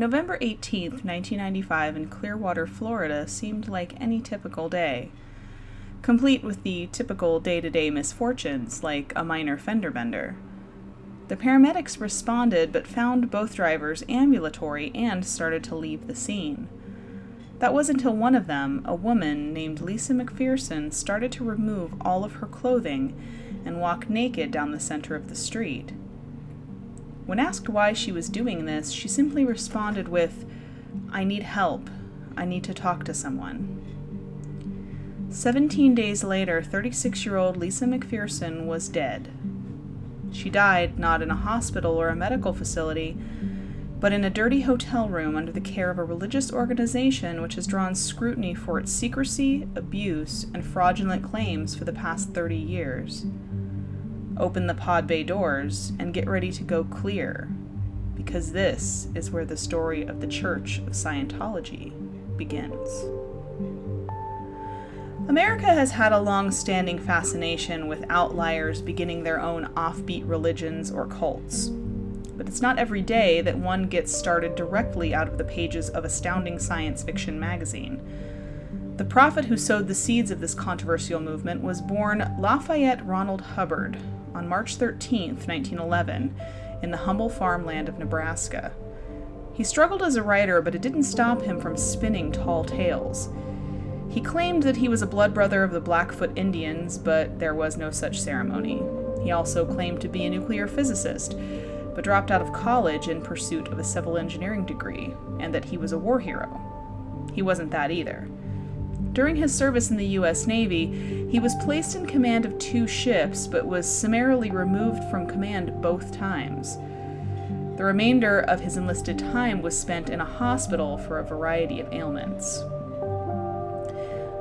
November 18th, 1995 in Clearwater, Florida seemed like any typical day, complete with the typical day-to-day misfortunes like a minor fender bender. The paramedics responded but found both drivers ambulatory and started to leave the scene. That was until one of them, a woman named Lisa McPherson, started to remove all of her clothing and walk naked down the center of the street. When asked why she was doing this, she simply responded with, "I need help. I need to talk to someone." 17 days later, 36-year-old Lisa McPherson was dead. She died not in a hospital or a medical facility, but in a dirty hotel room under the care of a religious organization which has drawn scrutiny for its secrecy, abuse, and fraudulent claims for the past 30 years. Open the pod bay doors and get ready to go clear, because this is where the story of the Church of Scientology begins. America has had a long-standing fascination with outliers beginning their own offbeat religions or cults. But it's not every day that one gets started directly out of the pages of astounding science fiction magazine. The prophet who sowed the seeds of this controversial movement was born Lafayette Ronald Hubbard on March 13, 1911, in the humble farmland of Nebraska. He struggled as a writer, but it didn't stop him from spinning tall tales. He claimed that he was a blood brother of the Blackfoot Indians, but there was no such ceremony. He also claimed to be a nuclear physicist, but dropped out of college in pursuit of a civil engineering degree, and that he was a war hero. He wasn't that either. During his service in the U.S. Navy, he was placed in command of 2 ships, but was summarily removed from command both times. The remainder of his enlisted time was spent in a hospital for a variety of ailments.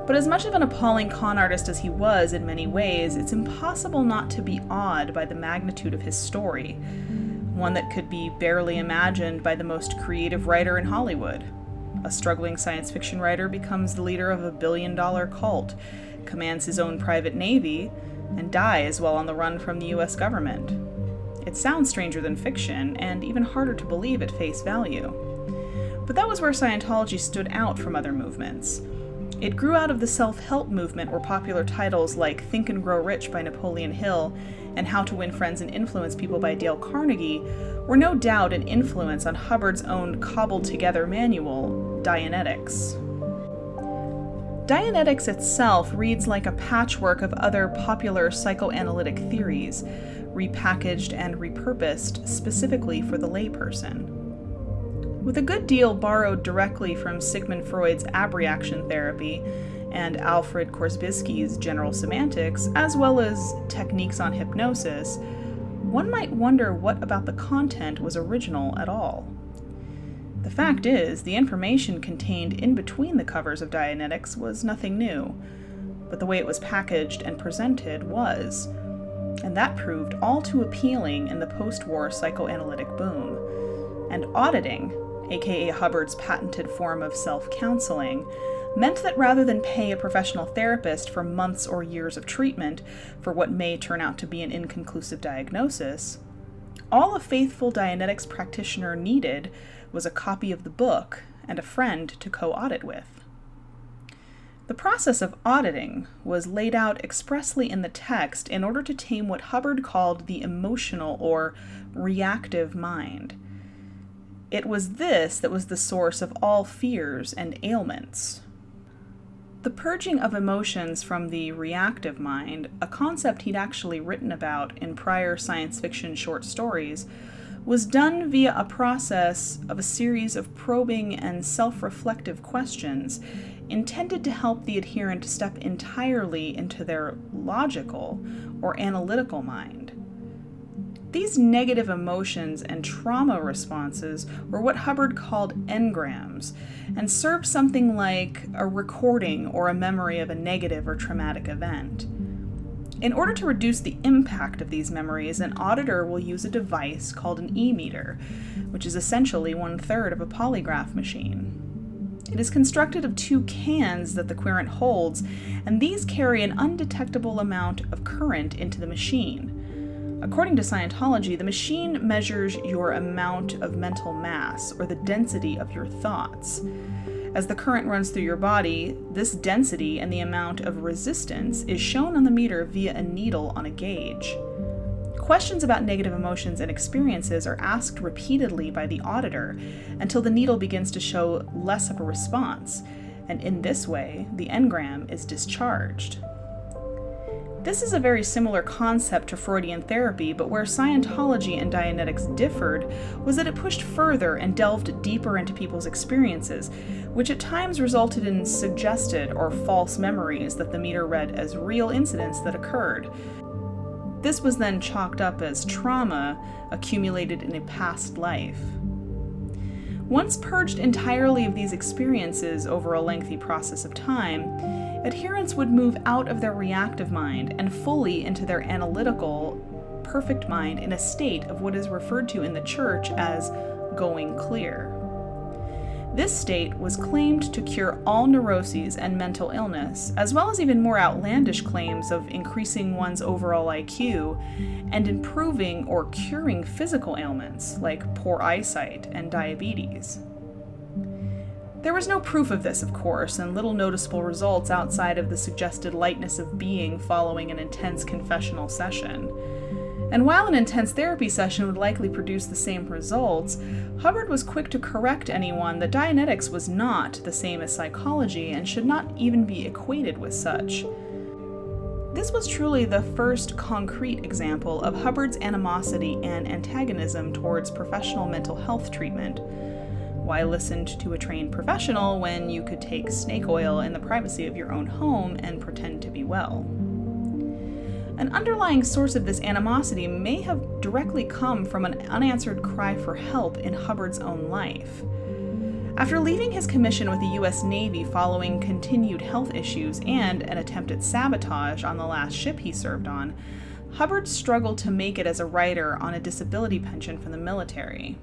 But as much of an appalling con artist as he was in many ways, it's impossible not to be awed by the magnitude of his story, one that could be barely imagined by the most creative writer in Hollywood. A struggling science fiction writer becomes the leader of a billion-dollar cult, commands his own private navy, and dies while on the run from the U.S. government. It sounds stranger than fiction, and even harder to believe at face value. But that was where Scientology stood out from other movements. It grew out of the self-help movement where popular titles like Think and Grow Rich by Napoleon Hill and How to Win Friends and Influence People by Dale Carnegie were no doubt an influence on Hubbard's own cobbled-together manual, Dianetics. Dianetics itself reads like a patchwork of other popular psychoanalytic theories, repackaged and repurposed specifically for the layperson. With a good deal borrowed directly from Sigmund Freud's abreaction therapy and Alfred Korzybski's general semantics, as well as techniques on hypnosis, one might wonder what about the content was original at all. The fact is, the information contained in between the covers of Dianetics was nothing new, but the way it was packaged and presented was, and that proved all too appealing in the post-war psychoanalytic boom. And auditing, aka Hubbard's patented form of self-counseling, meant that rather than pay a professional therapist for months or years of treatment for what may turn out to be an inconclusive diagnosis, all a faithful Dianetics practitioner needed was a copy of the book and a friend to co-audit with. The process of auditing was laid out expressly in the text in order to tame what Hubbard called the emotional or reactive mind. It was this that was the source of all fears and ailments. The purging of emotions from the reactive mind, a concept he'd actually written about in prior science fiction short stories, was done via a process of a series of probing and self-reflective questions intended to help the adherent step entirely into their logical or analytical mind. These negative emotions and trauma responses were what Hubbard called engrams, and served something like a recording or a memory of a negative or traumatic event. In order to reduce the impact of these memories, an auditor will use a device called an e-meter, which is essentially 1/3 of a polygraph machine. It is constructed of 2 cans that the querent holds, and these carry an undetectable amount of current into the machine. According to Scientology, the machine measures your amount of mental mass, or the density of your thoughts. As the current runs through your body, this density and the amount of resistance is shown on the meter via a needle on a gauge. Questions about negative emotions and experiences are asked repeatedly by the auditor until the needle begins to show less of a response, and in this way, the engram is discharged. This is a very similar concept to Freudian therapy, but where Scientology and Dianetics differed was that it pushed further and delved deeper into people's experiences, which at times resulted in suggested or false memories that the meter read as real incidents that occurred. This was then chalked up as trauma accumulated in a past life. Once purged entirely of these experiences over a lengthy process of time, adherents would move out of their reactive mind and fully into their analytical, perfect mind in a state of what is referred to in the church as going clear. This state was claimed to cure all neuroses and mental illness, as well as even more outlandish claims of increasing one's overall IQ and improving or curing physical ailments like poor eyesight and diabetes. There was no proof of this, of course, and little noticeable results outside of the suggested lightness of being following an intense confessional session. And while an intense therapy session would likely produce the same results, Hubbard was quick to correct anyone that Dianetics was not the same as psychology and should not even be equated with such. This was truly the first concrete example of Hubbard's animosity and antagonism towards professional mental health treatment. Why listen to a trained professional when you could take snake oil in the privacy of your own home and pretend to be well? An underlying source of this animosity may have directly come from an unanswered cry for help in Hubbard's own life. After leaving his commission with the U.S. Navy following continued health issues and an attempt at sabotage on the last ship he served on, Hubbard struggled to make it as a writer on a disability pension from the military.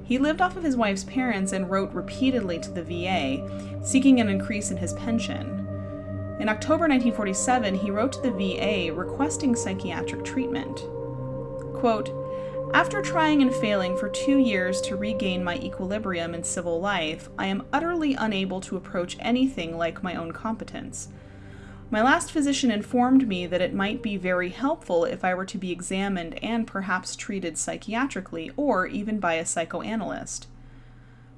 He lived off of his wife's parents and wrote repeatedly to the VA, seeking an increase in his pension. In October 1947, he wrote to the VA requesting psychiatric treatment. Quote, "After trying and failing for 2 years to regain my equilibrium in civil life, I am utterly unable to approach anything like my own competence. My last physician informed me that it might be very helpful if I were to be examined and perhaps treated psychiatrically or even by a psychoanalyst.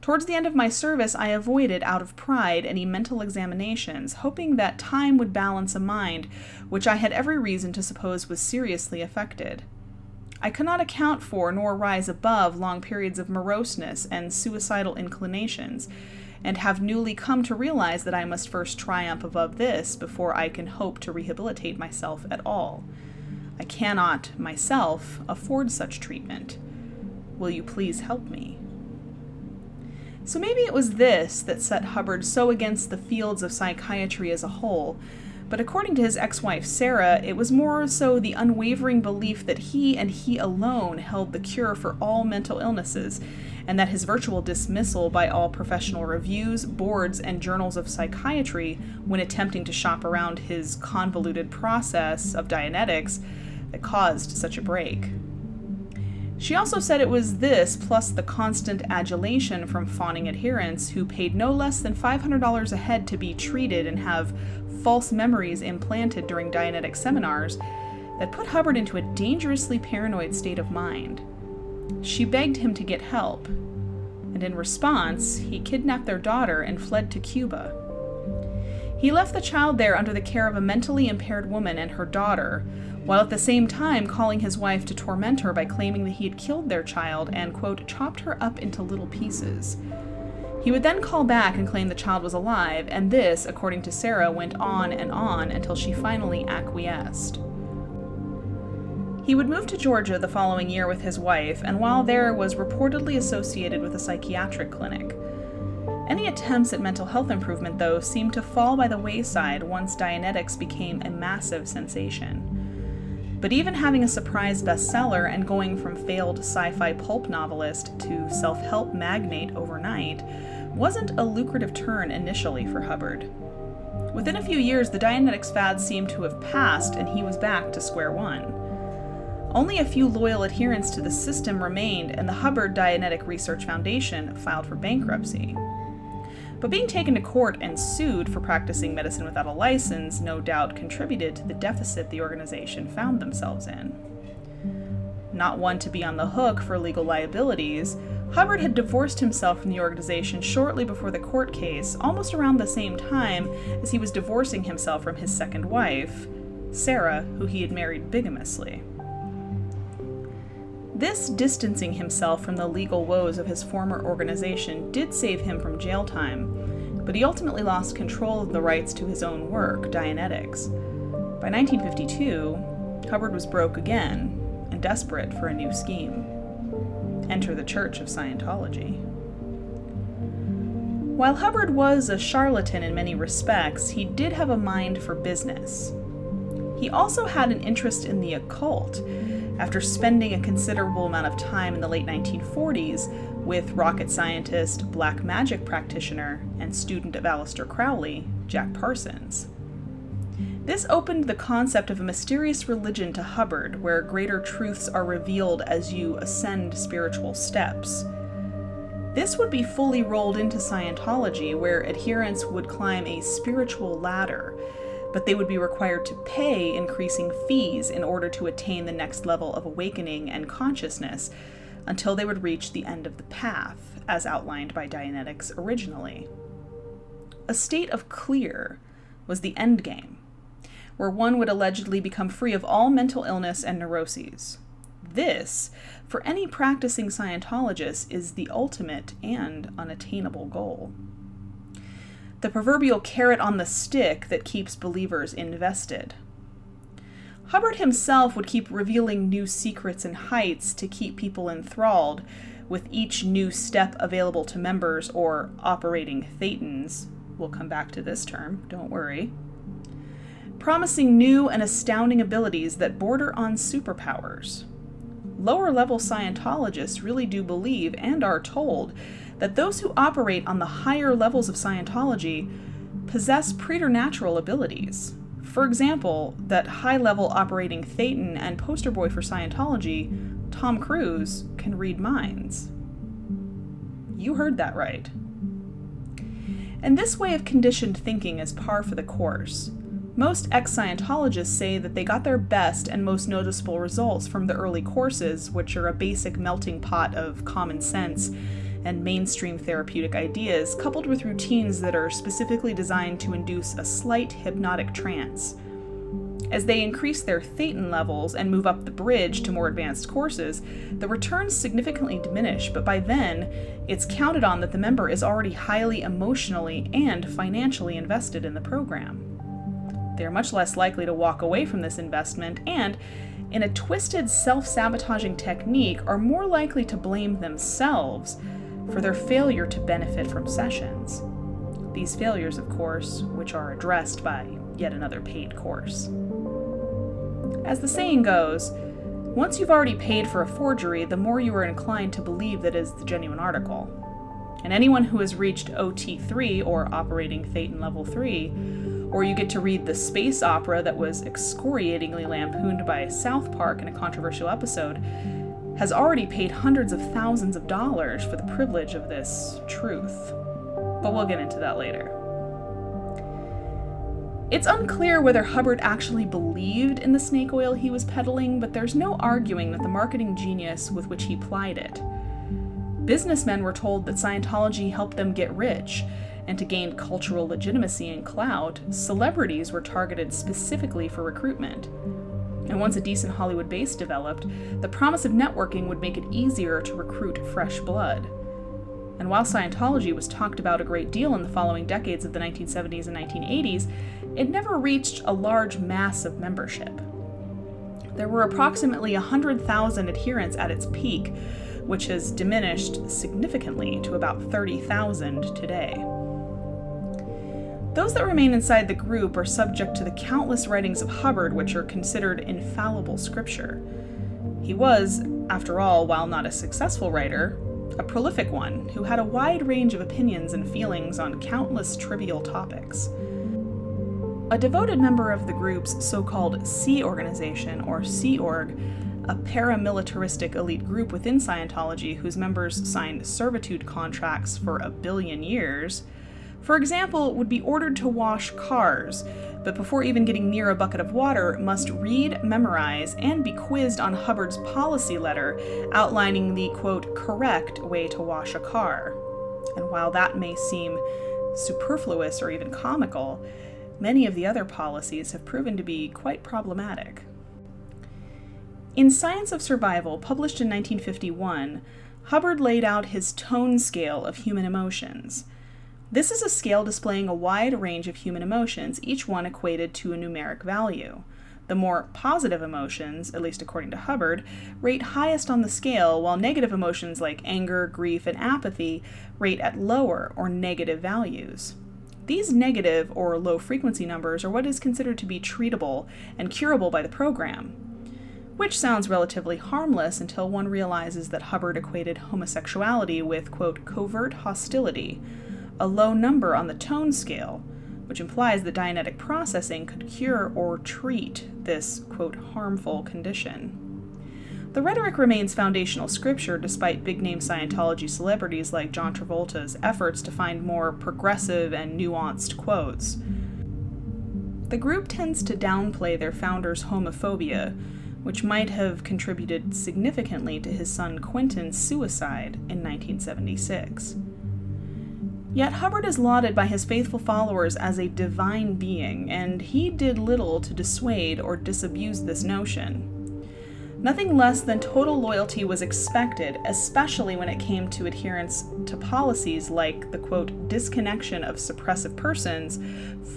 Towards the end of my service, I avoided, out of pride, any mental examinations, hoping that time would balance a mind which I had every reason to suppose was seriously affected. I cannot account for nor rise above long periods of moroseness and suicidal inclinations, and have newly come to realize that I must first triumph above this before I can hope to rehabilitate myself at all. I cannot, myself, afford such treatment. Will you please help me?" So maybe it was this that set Hubbard so against the fields of psychiatry as a whole, but according to his ex-wife Sarah, it was more so the unwavering belief that he and he alone held the cure for all mental illnesses, and that his virtual dismissal by all professional reviews, boards, and journals of psychiatry when attempting to shop around his convoluted process of Dianetics that caused such a break. She also said it was this, plus the constant adulation from fawning adherents who paid no less than $500 a head to be treated and have false memories implanted during Dianetic seminars, that put Hubbard into a dangerously paranoid state of mind. She begged him to get help, and in response, he kidnapped their daughter and fled to Cuba. He left the child there under the care of a mentally impaired woman and her daughter, while at the same time calling his wife to torment her by claiming that he had killed their child and, quote, chopped her up into little pieces. He would then call back and claim the child was alive, and this, according to Sarah, went on and on until she finally acquiesced. He would move to Georgia the following year with his wife, and while there was reportedly associated with a psychiatric clinic. Any attempts at mental health improvement, though, seemed to fall by the wayside once Dianetics became a massive sensation. But even having a surprise bestseller and going from failed sci-fi pulp novelist to self-help magnate overnight wasn't a lucrative turn initially for Hubbard. Within a few years, the Dianetics fad seemed to have passed, and he was back to square one. Only a few loyal adherents to the system remained, and the Hubbard Dianetic Research Foundation filed for bankruptcy. But being taken to court and sued for practicing medicine without a license no doubt contributed to the deficit the organization found themselves in. Not one to be on the hook for legal liabilities, Hubbard had divorced himself from the organization shortly before the court case, almost around the same time as he was divorcing himself from his second wife, Sarah, who he had married bigamously. This distancing himself from the legal woes of his former organization did save him from jail time, but he ultimately lost control of the rights to his own work, Dianetics. By 1952, Hubbard was broke again and desperate for a new scheme. Enter the Church of Scientology. While Hubbard was a charlatan in many respects, he did have a mind for business. He also had an interest in the occult, after spending a considerable amount of time in the late 1940s with rocket scientist, black magic practitioner, and student of Aleister Crowley, Jack Parsons. This opened the concept of a mysterious religion to Hubbard, where greater truths are revealed as you ascend spiritual steps. This would be fully rolled into Scientology, where adherents would climb a spiritual ladder, but they would be required to pay increasing fees in order to attain the next level of awakening and consciousness until they would reach the end of the path, as outlined by Dianetics originally. A state of clear was the end game, where one would allegedly become free of all mental illness and neuroses. This, for any practicing Scientologist, is the ultimate and unattainable goal. The proverbial carrot on the stick that keeps believers invested. Hubbard himself would keep revealing new secrets and heights to keep people enthralled, with each new step available to members or operating Thetans. We'll come back to this term, don't worry. Promising new and astounding abilities that border on superpowers. Lower-level Scientologists really do believe, and are told, that those who operate on the higher levels of Scientology possess preternatural abilities. For example, that high-level operating Thetan and poster boy for Scientology, Tom Cruise, can read minds. You heard that right. And this way of conditioned thinking is par for the course. Most ex-Scientologists say that they got their best and most noticeable results from the early courses, which are a basic melting pot of common sense and mainstream therapeutic ideas, coupled with routines that are specifically designed to induce a slight hypnotic trance. As they increase their Thetan levels and move up the bridge to more advanced courses, the returns significantly diminish, but by then, it's counted on that the member is already highly emotionally and financially invested in the program. They're much less likely to walk away from this investment and, in a twisted self-sabotaging technique, are more likely to blame themselves for their failure to benefit from sessions. These failures, of course, which are addressed by yet another paid course. As the saying goes, once you've already paid for a forgery, the more you are inclined to believe that it is the genuine article. And anyone who has reached OT3, or Operating Thetan Level 3, or you get to read the space opera that was excoriatingly lampooned by South Park in a controversial episode, has already paid hundreds of thousands of dollars for the privilege of this truth. But we'll get into that later. It's unclear whether Hubbard actually believed in the snake oil he was peddling, but there's no arguing that the marketing genius with which he plied it. Businessmen were told that Scientology helped them get rich, and to gain cultural legitimacy and clout, celebrities were targeted specifically for recruitment. And once a decent Hollywood base developed, the promise of networking would make it easier to recruit fresh blood. And while Scientology was talked about a great deal in the following decades of the 1970s and 1980s, it never reached a large mass of membership. There were approximately 100,000 adherents at its peak, which has diminished significantly to about 30,000 today. Those that remain inside the group are subject to the countless writings of Hubbard, which are considered infallible scripture. He was, after all, while not a successful writer, a prolific one who had a wide range of opinions and feelings on countless trivial topics. A devoted member of the group's so-called Sea Organization, or Sea Org, a paramilitaristic elite group within Scientology whose members signed servitude contracts for 1 billion years, for example, would be ordered to wash cars, but before even getting near a bucket of water, must read, memorize, and be quizzed on Hubbard's policy letter outlining the, quote, correct way to wash a car. And while that may seem superfluous or even comical, many of the other policies have proven to be quite problematic. In Science of Survival, published in 1951, Hubbard laid out his tone scale of human emotions. This is a scale displaying a wide range of human emotions, each one equated to a numeric value. The more positive emotions, at least according to Hubbard, rate highest on the scale, while negative emotions like anger, grief, and apathy rate at lower or negative values. These negative or low-frequency numbers are what is considered to be treatable and curable by the program, which sounds relatively harmless until one realizes that Hubbard equated homosexuality with, quote, covert hostility, a low number on the tone scale, which implies that Dianetic processing could cure or treat this, quote, harmful condition. The rhetoric remains foundational scripture despite big-name Scientology celebrities like John Travolta's efforts to find more progressive and nuanced quotes. The group tends to downplay their founder's homophobia, which might have contributed significantly to his son Quentin's suicide in 1976. Yet Hubbard is lauded by his faithful followers as a divine being, and he did little to dissuade or disabuse this notion. Nothing less than total loyalty was expected, especially when it came to adherence to policies like the, quote, disconnection of suppressive persons,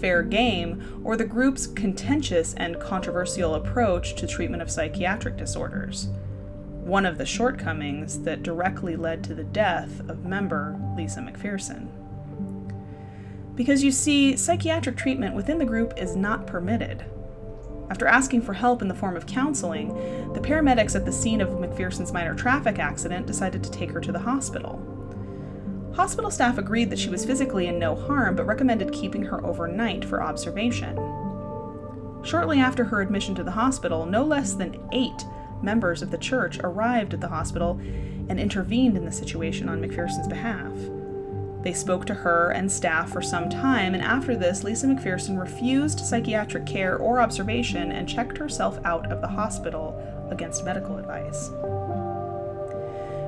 fair game, or the group's contentious and controversial approach to treatment of psychiatric disorders. One of the shortcomings that directly led to the death of member Lisa McPherson. Because you see, psychiatric treatment within the group is not permitted. After asking for help in the form of counseling, the paramedics at the scene of McPherson's minor traffic accident decided to take her to the hospital. Hospital staff agreed that she was physically in no harm, but recommended keeping her overnight for observation. Shortly after her admission to the hospital, no less than 8 members of the church arrived at the hospital and intervened in the situation on McPherson's behalf. They spoke to her and staff for some time, and after this, Lisa McPherson refused psychiatric care or observation and checked herself out of the hospital against medical advice.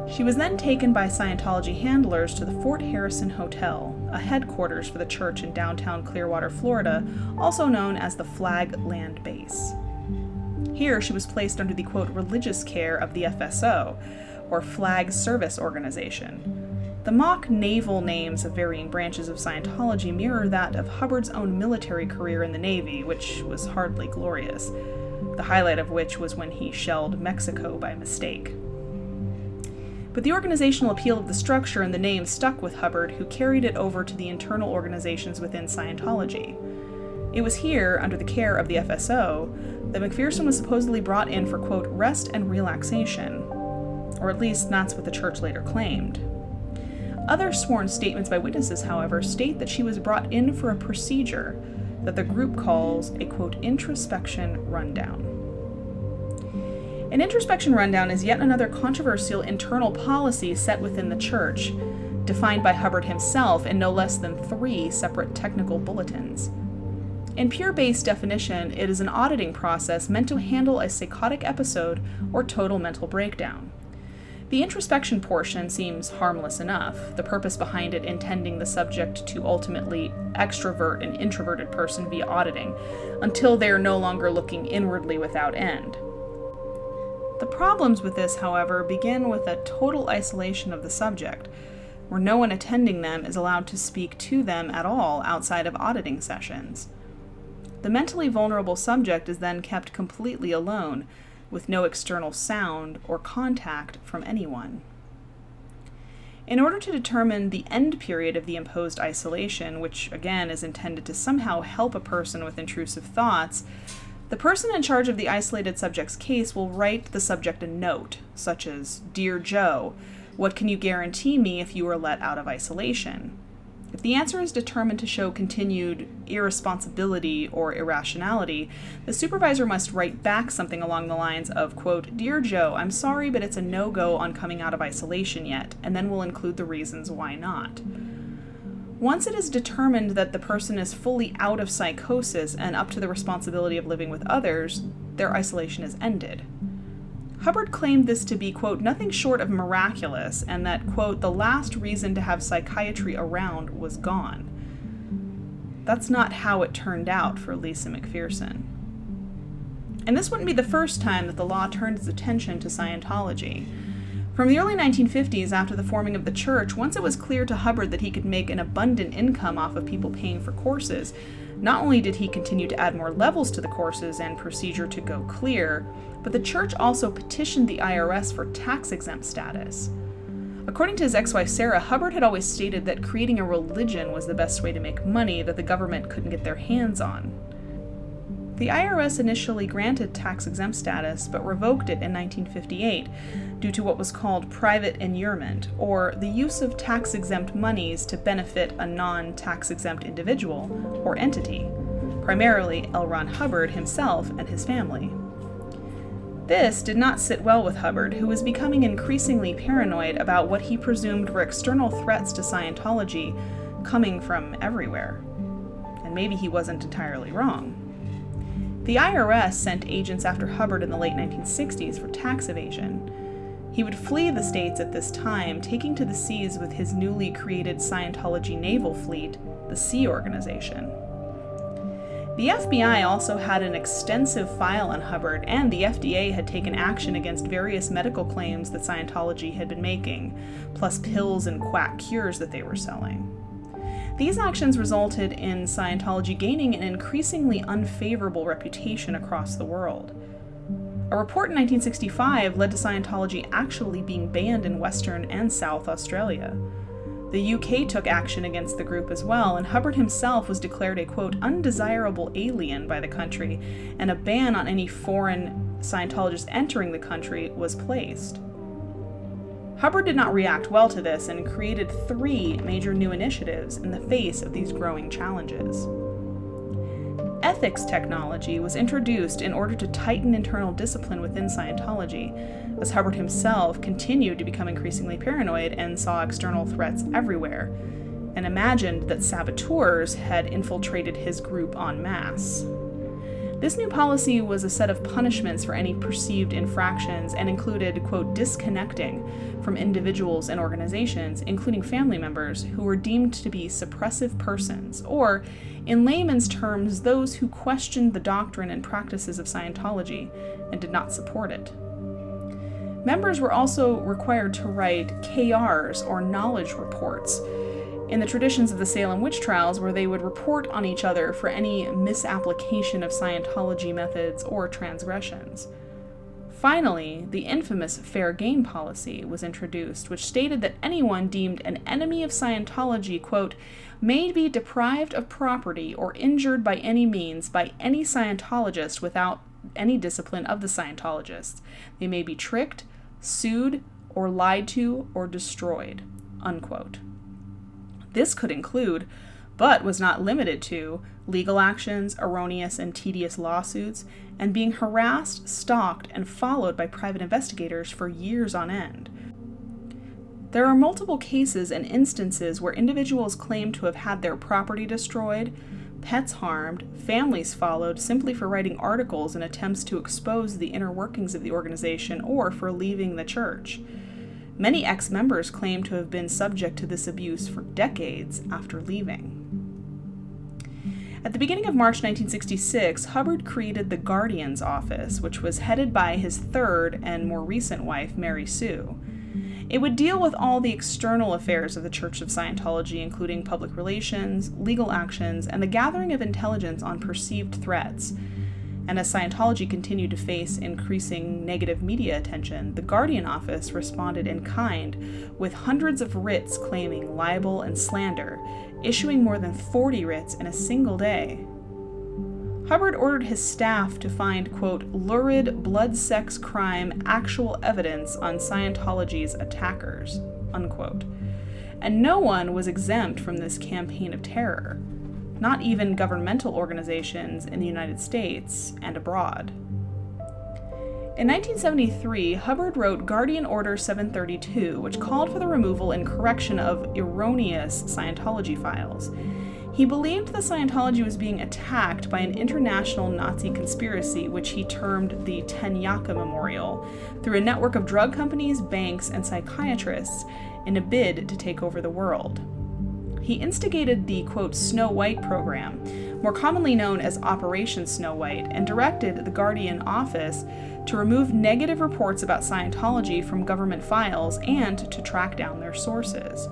She was then taken by Scientology handlers to the Fort Harrison Hotel, a headquarters for the church in downtown Clearwater, Florida, also known as the Flag Land Base. Here, she was placed under the, quote, religious care of the FSO, or Flag Service Organization. The mock naval names of varying branches of Scientology mirror that of Hubbard's own military career in the Navy, which was hardly glorious, the highlight of which was when he shelled Mexico by mistake. But the organizational appeal of the structure and the name stuck with Hubbard, who carried it over to the internal organizations within Scientology. It was here, under the care of the FSO, that McPherson was supposedly brought in for, quote, rest and relaxation, or at least that's what the church later claimed. Other sworn statements by witnesses, however, state that she was brought in for a procedure that the group calls a, quote, introspection rundown. An introspection rundown is yet another controversial internal policy set within the church, defined by Hubbard himself in no less than 3 separate technical bulletins. In pure base definition, it is an auditing process meant to handle a psychotic episode or total mental breakdown. The introspection portion seems harmless enough, the purpose behind it intending the subject to ultimately extrovert an introverted person via auditing, until they are no longer looking inwardly without end. The problems with this, however, begin with a total isolation of the subject, where no one attending them is allowed to speak to them at all outside of auditing sessions. The mentally vulnerable subject is then kept completely alone, with no external sound or contact from anyone. In order to determine the end period of the imposed isolation, which again is intended to somehow help a person with intrusive thoughts, the person in charge of the isolated subject's case will write the subject a note, such as, Dear Joe, what can you guarantee me if you are let out of isolation? If the answer is determined to show continued irresponsibility or irrationality, the supervisor must write back something along the lines of, quote, "Dear Joe, I'm sorry, but it's a no-go on coming out of isolation yet," and then we'll include the reasons why not. Once it is determined that the person is fully out of psychosis and up to the responsibility of living with others, their isolation is ended. Hubbard claimed this to be, quote, "nothing short of miraculous," and that, quote, "the last reason to have psychiatry around was gone." That's not how it turned out for Lisa McPherson. And this wouldn't be the first time that the law turned its attention to Scientology. From the early 1950s, after the forming of the church, once it was clear to Hubbard that he could make an abundant income off of people paying for courses, not only did he continue to add more levels to the courses and procedure to go clear, but the church also petitioned the IRS for tax-exempt status. According to his ex-wife Sarah, Hubbard had always stated that creating a religion was the best way to make money that the government couldn't get their hands on. The IRS initially granted tax-exempt status, but revoked it in 1958 due to what was called private inurement, or the use of tax-exempt monies to benefit a non-tax-exempt individual or entity, primarily L. Ron Hubbard himself and his family. This did not sit well with Hubbard, who was becoming increasingly paranoid about what he presumed were external threats to Scientology coming from everywhere. And maybe he wasn't entirely wrong. The IRS sent agents after Hubbard in the late 1960s for tax evasion. He would flee the States at this time, taking to the seas with his newly created Scientology naval fleet, the Sea Organization. The FBI also had an extensive file on Hubbard, and the FDA had taken action against various medical claims that Scientology had been making, plus pills and quack cures that they were selling. These actions resulted in Scientology gaining an increasingly unfavorable reputation across the world. A report in 1965 led to Scientology actually being banned in Western and South Australia. The UK took action against the group as well, and Hubbard himself was declared a, quote, "undesirable alien" by the country, and a ban on any foreign Scientologists entering the country was placed. Hubbard did not react well to this and created 3 major new initiatives in the face of these growing challenges. Ethics technology was introduced in order to tighten internal discipline within Scientology, as Hubbard himself continued to become increasingly paranoid and saw external threats everywhere, and imagined that saboteurs had infiltrated his group en masse. This new policy was a set of punishments for any perceived infractions and included, quote, disconnecting from individuals and organizations, including family members, who were deemed to be suppressive persons, or, in layman's terms, those who questioned the doctrine and practices of Scientology and did not support it. Members were also required to write KRs, or knowledge reports, in the traditions of the Salem witch trials, where they would report on each other for any misapplication of Scientology methods or transgressions. Finally, the infamous fair game policy was introduced, which stated that anyone deemed an enemy of Scientology, quote, may be deprived of property or injured by any means by any Scientologist without any discipline of the Scientologists. They may be tricked, sued, or lied to, or destroyed, unquote. This could include, but was not limited to, legal actions, erroneous and tedious lawsuits, and being harassed, stalked, and followed by private investigators for years on end. There are multiple cases and instances where individuals claim to have had their property destroyed, pets harmed, families followed simply for writing articles in attempts to expose the inner workings of the organization or for leaving the church. Many ex-members claim to have been subject to this abuse for decades after leaving. At the beginning of March 1966, Hubbard created the Guardian's Office, which was headed by his third and more recent wife, Mary Sue. It would deal with all the external affairs of the Church of Scientology, including public relations, legal actions, and the gathering of intelligence on perceived threats. And as Scientology continued to face increasing negative media attention, the Guardian Office responded in kind with hundreds of writs claiming libel and slander, issuing more than 40 writs in a single day. Hubbard ordered his staff to find, quote, lurid blood sex crime actual evidence on Scientology's attackers, unquote. and no one was exempt from this campaign of terror, not even governmental organizations in the United States and abroad. In 1973, Hubbard wrote Guardian Order 732, which called for the removal and correction of erroneous Scientology files. He believed that Scientology was being attacked by an international Nazi conspiracy, which he termed the Tenyaka Memorial, through a network of drug companies, banks, and psychiatrists in a bid to take over the world. He instigated the, quote, Snow White program, more commonly known as Operation Snow White, and directed the Guardian office to remove negative reports about Scientology from government files and to track down their sources.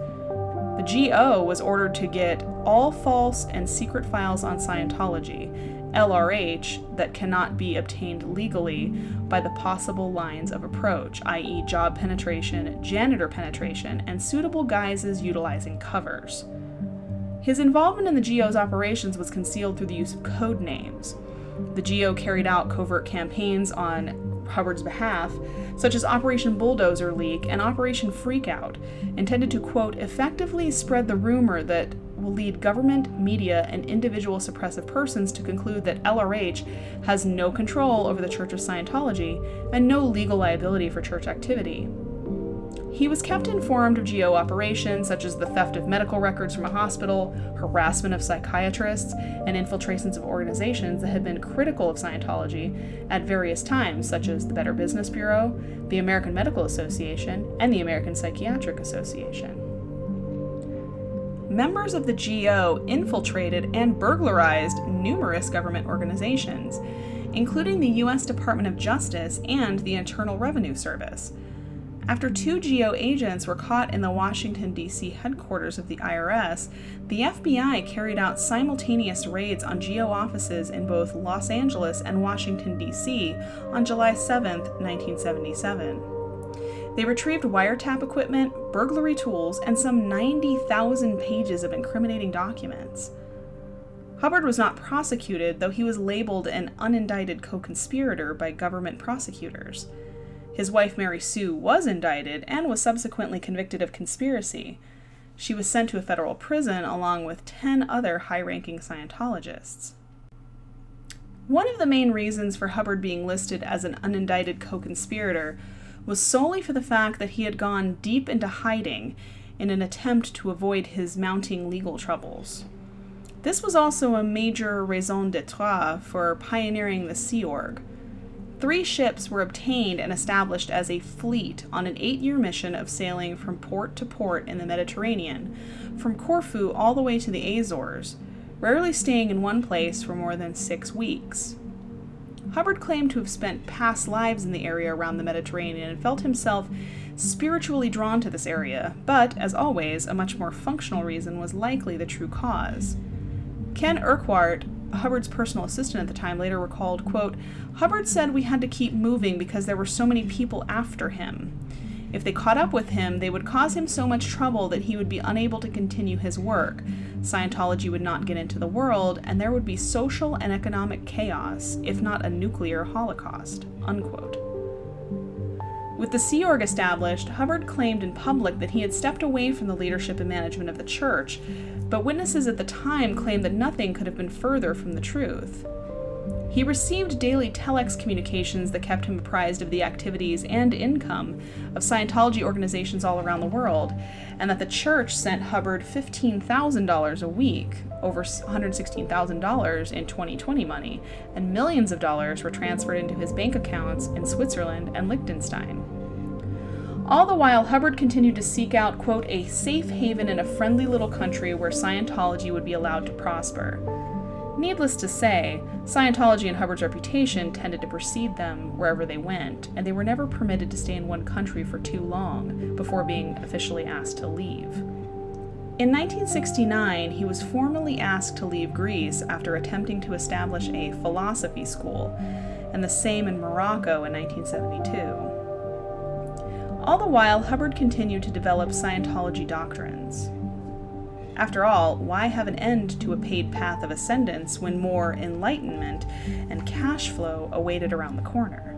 The GO was ordered to get all false and secret files on Scientology, LRH, that cannot be obtained legally by the possible lines of approach, i.e. job penetration, janitor penetration, and suitable guises utilizing covers. His involvement in the GO's operations was concealed through the use of code names. The GO carried out covert campaigns on Hubbard's behalf, such as Operation Bulldozer Leak and Operation Freakout, intended to, quote, effectively spread the rumor that will lead government, media, and individual suppressive persons to conclude that LRH has no control over the Church of Scientology and no legal liability for church activity. He was kept informed of GO operations such as the theft of medical records from a hospital, harassment of psychiatrists, and infiltrations of organizations that had been critical of Scientology at various times, such as the Better Business Bureau, the American Medical Association, and the American Psychiatric Association. Members of the GO infiltrated and burglarized numerous government organizations, including the U.S. Department of Justice and the Internal Revenue Service. After 2 GO agents were caught in the Washington, D.C. headquarters of the IRS, the FBI carried out simultaneous raids on GO offices in both Los Angeles and Washington, D.C. on July 7, 1977. They retrieved wiretap equipment, burglary tools, and some 90,000 pages of incriminating documents. Hubbard was not prosecuted, though he was labeled an unindicted co-conspirator by government prosecutors. His wife, Mary Sue, was indicted and was subsequently convicted of conspiracy. She was sent to a federal prison along with 10 other high-ranking Scientologists. One of the main reasons for Hubbard being listed as an unindicted co-conspirator was solely for the fact that he had gone deep into hiding in an attempt to avoid his mounting legal troubles. This was also a major raison d'etre for pioneering the Sea Org. 3 ships were obtained and established as a fleet on an 8-year mission of sailing from port to port in the Mediterranean, from Corfu all the way to the Azores, rarely staying in one place for more than 6 weeks. Hubbard claimed to have spent past lives in the area around the Mediterranean and felt himself spiritually drawn to this area, but, as always, a much more functional reason was likely the true cause. Ken Urquhart, Hubbard's personal assistant at the time, later recalled, quote, Hubbard said we had to keep moving because there were so many people after him. If they caught up with him, they would cause him so much trouble that he would be unable to continue his work. Scientology would not get into the world, and there would be social and economic chaos, if not a nuclear holocaust, unquote. With the Sea Org established, Hubbard claimed in public that he had stepped away from the leadership and management of the church, but witnesses at the time claimed that nothing could have been further from the truth. He received daily telex communications that kept him apprised of the activities and income of Scientology organizations all around the world, and that the church sent Hubbard $15,000 a week, over $116,000 in 2020 money, and millions of dollars were transferred into his bank accounts in Switzerland and Liechtenstein. All the while, Hubbard continued to seek out, quote, a safe haven in a friendly little country where Scientology would be allowed to prosper. Needless to say, Scientology and Hubbard's reputation tended to precede them wherever they went, and they were never permitted to stay in one country for too long before being officially asked to leave. In 1969, he was formally asked to leave Greece after attempting to establish a philosophy school, and the same in Morocco in 1972. All the while, Hubbard continued to develop Scientology doctrines. After all, why have an end to a paid path of ascendance when more enlightenment and cash flow awaited around the corner?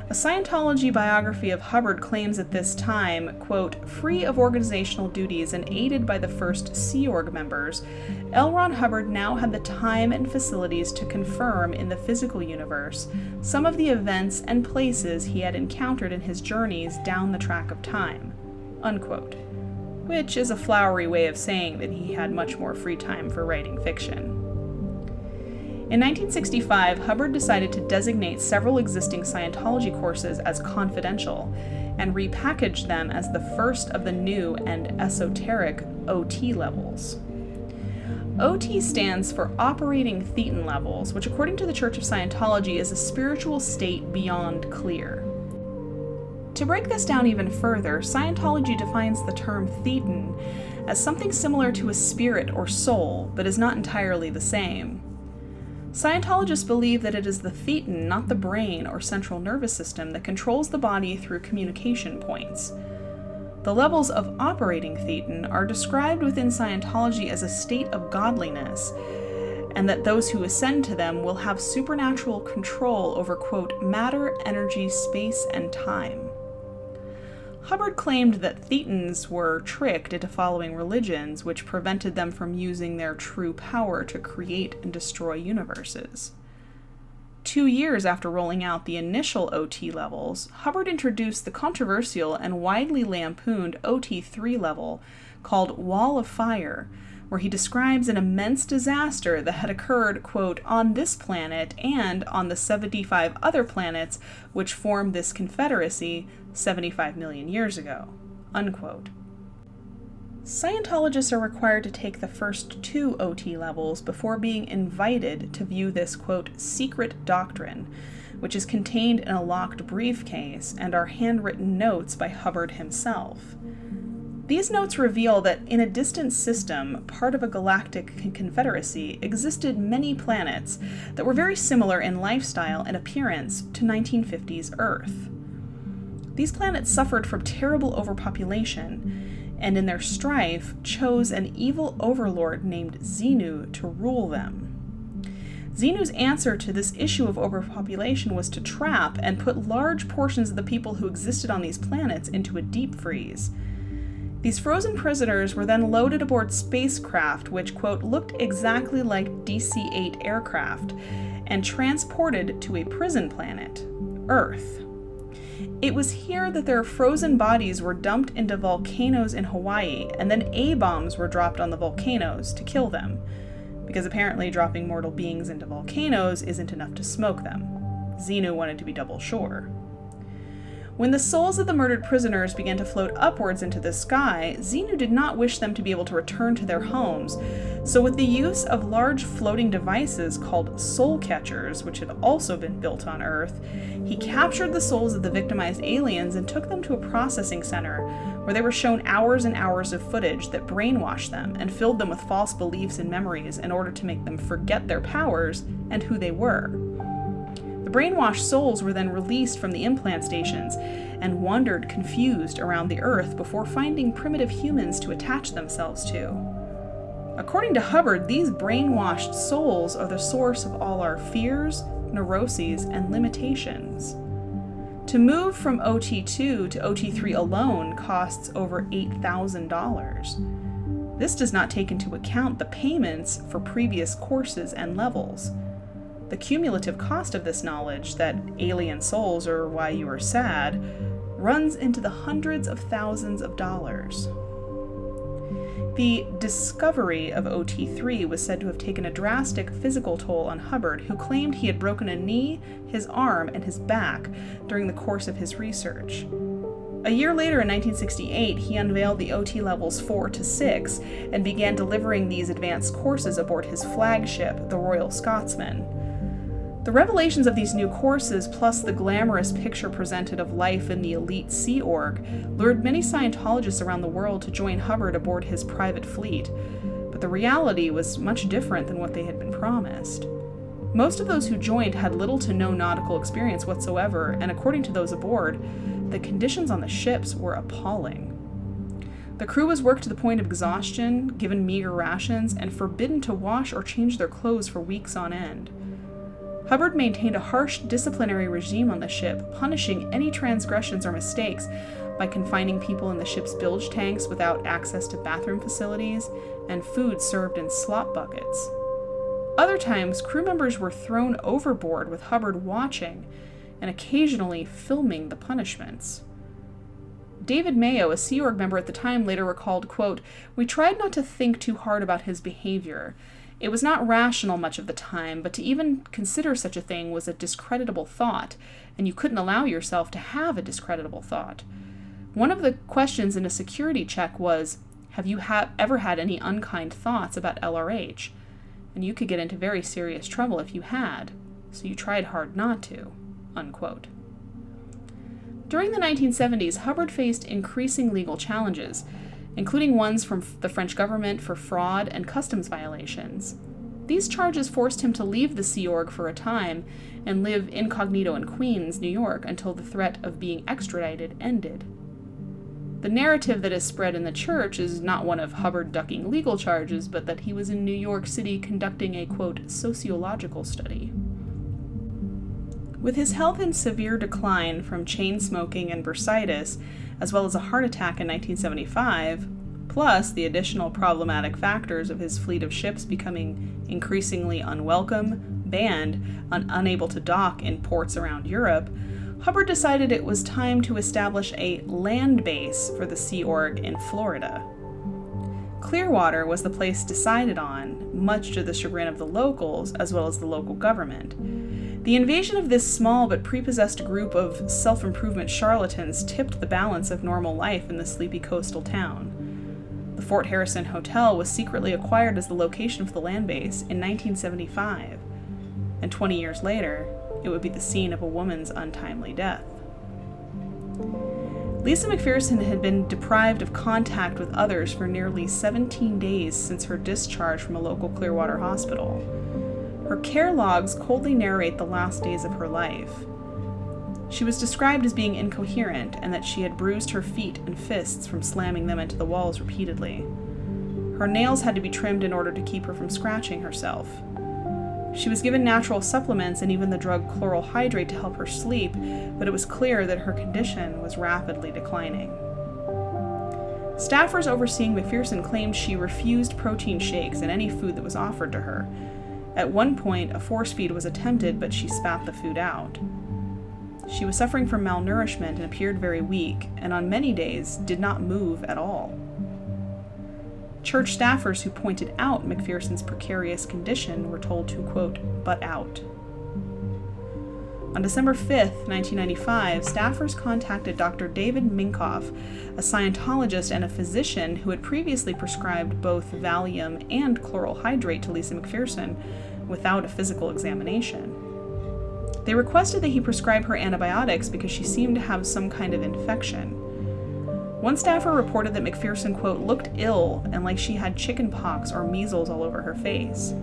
A Scientology biography of Hubbard claims at this time, quote, free of organizational duties and aided by the first Sea Org members, L. Ron Hubbard now had the time and facilities to confirm in the physical universe some of the events and places he had encountered in his journeys down the track of time, unquote, which is a flowery way of saying that he had much more free time for writing fiction. In 1965, Hubbard decided to designate several existing Scientology courses as confidential and repackaged them as the first of the new and esoteric OT levels. OT stands for Operating Thetan Levels, which according to the Church of Scientology is a spiritual state beyond clear. To break this down even further, Scientology defines the term Thetan as something similar to a spirit or soul, but is not entirely the same. Scientologists believe that it is the thetan, not the brain or central nervous system, that controls the body through communication points. The levels of operating thetan are described within Scientology as a state of godliness, and that those who ascend to them will have supernatural control over, quote, matter, energy, space, and time. Hubbard claimed that Thetans were tricked into following religions which prevented them from using their true power to create and destroy universes. 2 years after rolling out the initial OT levels, Hubbard introduced the controversial and widely lampooned OT3 level called Wall of Fire, where he describes an immense disaster that had occurred, quote, on this planet and on the 75 other planets which formed this confederacy 75 million years ago, unquote. Scientologists are required to take the first 2 OT levels before being invited to view this, quote, secret doctrine, which is contained in a locked briefcase and are handwritten notes by Hubbard himself. These notes reveal that in a distant system, part of a galactic confederacy, existed many planets that were very similar in lifestyle and appearance to 1950s Earth. These planets suffered from terrible overpopulation, and in their strife chose an evil overlord named Xenu to rule them. Xenu's answer to this issue of overpopulation was to trap and put large portions of the people who existed on these planets into a deep freeze. These frozen prisoners were then loaded aboard spacecraft which, quote, looked exactly like DC-8 aircraft and transported to a prison planet, Earth. It was here that their frozen bodies were dumped into volcanoes in Hawaii, and then A-bombs were dropped on the volcanoes to kill them, because apparently dropping mortal beings into volcanoes isn't enough to smoke them. Xenu wanted to be double sure. When the souls of the murdered prisoners began to float upwards into the sky, Xenu did not wish them to be able to return to their homes, so with the use of large floating devices called soul catchers, which had also been built on Earth, he captured the souls of the victimized aliens and took them to a processing center, where they were shown hours and hours of footage that brainwashed them and filled them with false beliefs and memories in order to make them forget their powers and who they were. The brainwashed souls were then released from the implant stations and wandered confused around the Earth before finding primitive humans to attach themselves to. According to Hubbard, these brainwashed souls are the source of all our fears, neuroses, and limitations. To move from OT2 to OT3 alone costs over $8,000. This does not take into account the payments for previous courses and levels. The cumulative cost of this knowledge, that alien souls are why you are sad, runs into the hundreds of thousands of dollars. The discovery of OT3 was said to have taken a drastic physical toll on Hubbard, who claimed he had broken a knee, his arm, and his back during the course of his research. A year later, in 1968, he unveiled the OT levels 4 to 6 and began delivering these advanced courses aboard his flagship, the Royal Scotsman. The revelations of these new courses, plus the glamorous picture presented of life in the elite Sea Org, lured many Scientologists around the world to join Hubbard aboard his private fleet, but the reality was much different than what they had been promised. Most of those who joined had little to no nautical experience whatsoever, and according to those aboard, the conditions on the ships were appalling. The crew was worked to the point of exhaustion, given meager rations, and forbidden to wash or change their clothes for weeks on end. Hubbard maintained a harsh disciplinary regime on the ship, punishing any transgressions or mistakes by confining people in the ship's bilge tanks without access to bathroom facilities and food served in slop buckets. Other times, crew members were thrown overboard with Hubbard watching and occasionally filming the punishments. David Mayo, a Sea Org member at the time, later recalled, quote, "We tried not to think too hard about his behavior. It was not rational much of the time, but to even consider such a thing was a discreditable thought, and you couldn't allow yourself to have a discreditable thought. One of the questions in a security check was, have you ever had any unkind thoughts about LRH? And you could get into very serious trouble if you had, so you tried hard not to," unquote. During the 1970s, Hubbard faced increasing legal challenges, including ones from the French government for fraud and customs violations. These charges forced him to leave the Sea Org for a time and live incognito in Queens, New York, until the threat of being extradited ended. The narrative that is spread in the church is not one of Hubbard ducking legal charges, but that he was in New York City conducting a, quote, sociological study. With his health in severe decline from chain smoking and bursitis, as well as a heart attack in 1975, plus the additional problematic factors of his fleet of ships becoming increasingly unwelcome, banned, and unable to dock in ports around Europe, Hubbard decided it was time to establish a land base for the Sea Org in Florida. Clearwater was the place decided on, much to the chagrin of the locals as well as the local government. The invasion of this small but prepossessed group of self-improvement charlatans tipped the balance of normal life in the sleepy coastal town. The Fort Harrison Hotel was secretly acquired as the location for the land base in 1975, and 20 years later, it would be the scene of a woman's untimely death. Lisa McPherson had been deprived of contact with others for nearly 17 days since her discharge from a local Clearwater hospital. Her care logs coldly narrate the last days of her life. She was described as being incoherent and that she had bruised her feet and fists from slamming them into the walls repeatedly. Her nails had to be trimmed in order to keep her from scratching herself. She was given natural supplements and even the drug chloral hydrate to help her sleep, but it was clear that her condition was rapidly declining. Staffers overseeing McPherson claimed she refused protein shakes and any food that was offered to her. At one point, a force feed was attempted, but she spat the food out. She was suffering from malnourishment and appeared very weak, and on many days did not move at all. Church staffers who pointed out McPherson's precarious condition were told to, quote, butt out. On December 5th, 1995, staffers contacted Dr. David Minkoff, a Scientologist and a physician who had previously prescribed both Valium and chloral hydrate to Lisa McPherson without a physical examination. They requested that he prescribe her antibiotics because she seemed to have some kind of infection. One staffer reported that McPherson, quote, looked ill and like she had chicken pox or measles all over her face.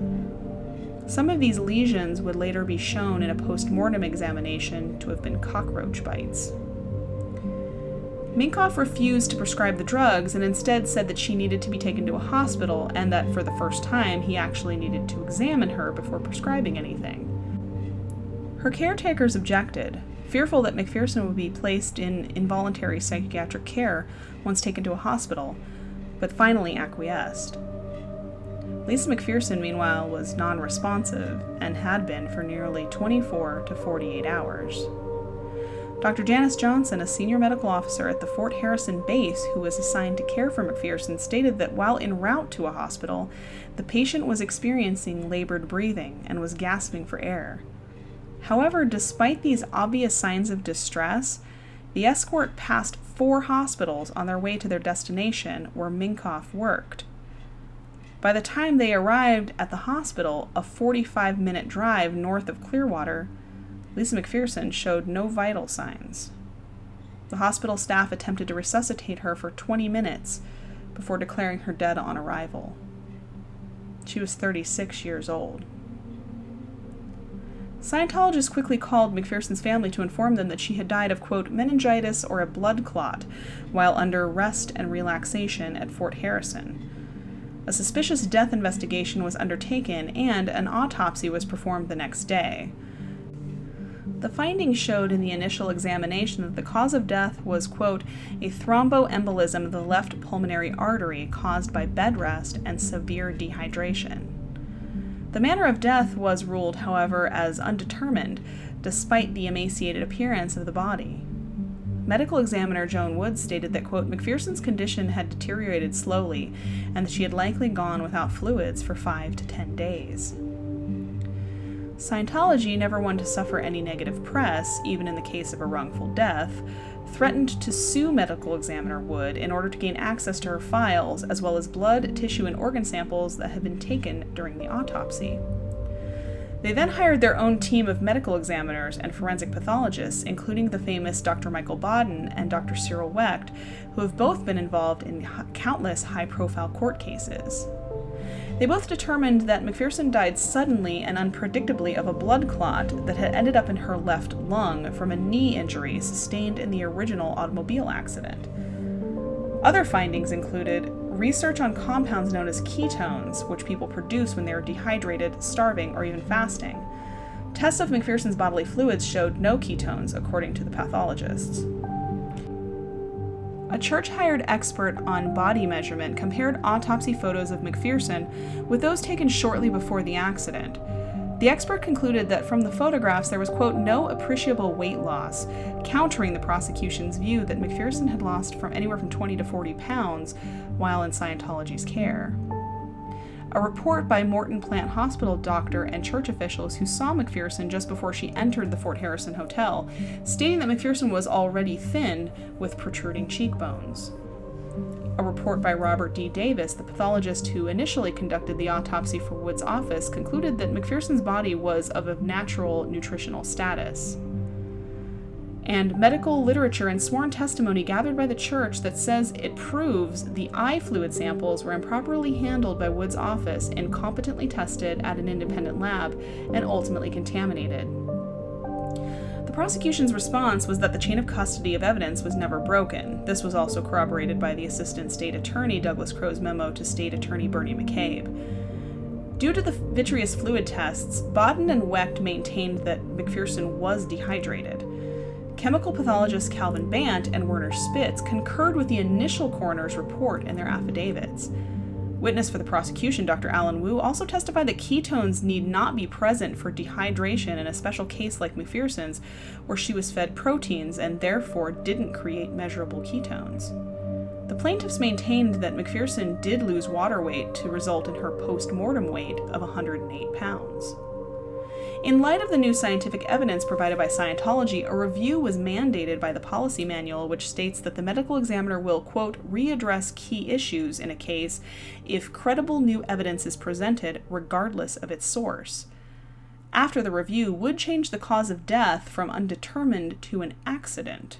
Some of these lesions would later be shown in a post-mortem examination to have been cockroach bites. Minkoff refused to prescribe the drugs and instead said that she needed to be taken to a hospital and that for the first time he actually needed to examine her before prescribing anything. Her caretakers objected, fearful that McPherson would be placed in involuntary psychiatric care once taken to a hospital, but finally acquiesced. Lisa McPherson, meanwhile, was non-responsive and had been for nearly 24 to 48 hours. Dr. Janice Johnson, a senior medical officer at the Fort Harrison base who was assigned to care for McPherson, stated that while en route to a hospital, the patient was experiencing labored breathing and was gasping for air. However, despite these obvious signs of distress, the escort passed 4 hospitals on their way to their destination where Minkoff worked. By the time they arrived at the hospital, a 45-minute drive north of Clearwater, Lisa McPherson showed no vital signs. The hospital staff attempted to resuscitate her for 20 minutes before declaring her dead on arrival. She was 36 years old. Scientologists quickly called McPherson's family to inform them that she had died of, quote, meningitis or a blood clot while under rest and relaxation at Fort Harrison. A suspicious death investigation was undertaken and an autopsy was performed the next day. The findings showed in the initial examination that the cause of death was, quote, a thromboembolism of the left pulmonary artery caused by bed rest and severe dehydration. The manner of death was ruled, however, as undetermined, despite the emaciated appearance of the body. Medical examiner Joan Woods stated that, quote, McPherson's condition had deteriorated slowly and that she had likely gone without fluids for 5 to 10 days. Scientology, never one to suffer any negative press, even in the case of a wrongful death, threatened to sue medical examiner Wood in order to gain access to her files, as well as blood, tissue, and organ samples that had been taken during the autopsy. They then hired their own team of medical examiners and forensic pathologists, including the famous Dr. Michael Baden and Dr. Cyril Wecht, who have both been involved in countless high-profile court cases. They both determined that McPherson died suddenly and unpredictably of a blood clot that had ended up in her left lung from a knee injury sustained in the original automobile accident. Other findings included research on compounds known as ketones, which people produce when they are dehydrated, starving, or even fasting. Tests of McPherson's bodily fluids showed no ketones, according to the pathologists. A church-hired expert on body measurement compared autopsy photos of McPherson with those taken shortly before the accident. The expert concluded that from the photographs there was, quote, no appreciable weight loss, countering the prosecution's view that McPherson had lost from anywhere from 20 to 40 pounds while in Scientology's care. A report by Morton Plant Hospital doctor and church officials who saw McPherson just before she entered the Fort Harrison Hotel, stating that McPherson was already thin with protruding cheekbones. A report by Robert D. Davis, the pathologist who initially conducted the autopsy for Wood's office, concluded that McPherson's body was of a natural nutritional status. And medical literature and sworn testimony gathered by the church that says it proves the eye fluid samples were improperly handled by Wood's office, incompetently tested at an independent lab, and ultimately contaminated. The prosecution's response was that the chain of custody of evidence was never broken. This was also corroborated by the Assistant State Attorney Douglas Crow's memo to State Attorney Bernie McCabe. Due to the vitreous fluid tests, Baden and Wecht maintained that McPherson was dehydrated. Chemical pathologists Calvin Bant and Werner Spitz concurred with the initial coroner's report in their affidavits. Witness for the prosecution, Dr. Alan Wu, also testified that ketones need not be present for dehydration in a special case like McPherson's, where she was fed proteins and therefore didn't create measurable ketones. The plaintiffs maintained that McPherson did lose water weight to result in her post-mortem weight of 108 pounds. In light of the new scientific evidence provided by Scientology, a review was mandated by the policy manual, which states that the medical examiner will, quote, readdress key issues in a case if credible new evidence is presented, regardless of its source. After the review, Wood changed the cause of death from undetermined to an accident.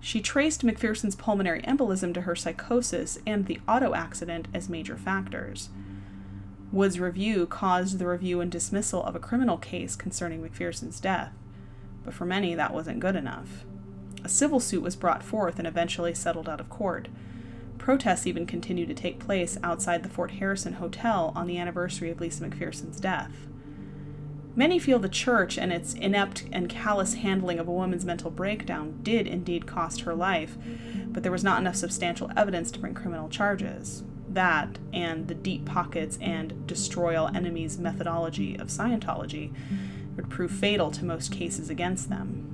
She traced McPherson's pulmonary embolism to her psychosis and the auto accident as major factors. Wood's review caused the review and dismissal of a criminal case concerning McPherson's death, but for many that wasn't good enough. A civil suit was brought forth and eventually settled out of court. Protests even continued to take place outside the Fort Harrison Hotel on the anniversary of Lisa McPherson's death. Many feel the church and its inept and callous handling of a woman's mental breakdown did indeed cost her life, but there was not enough substantial evidence to bring criminal charges. That, and the deep pockets and destroy all enemies methodology of Scientology, would prove fatal to most cases against them.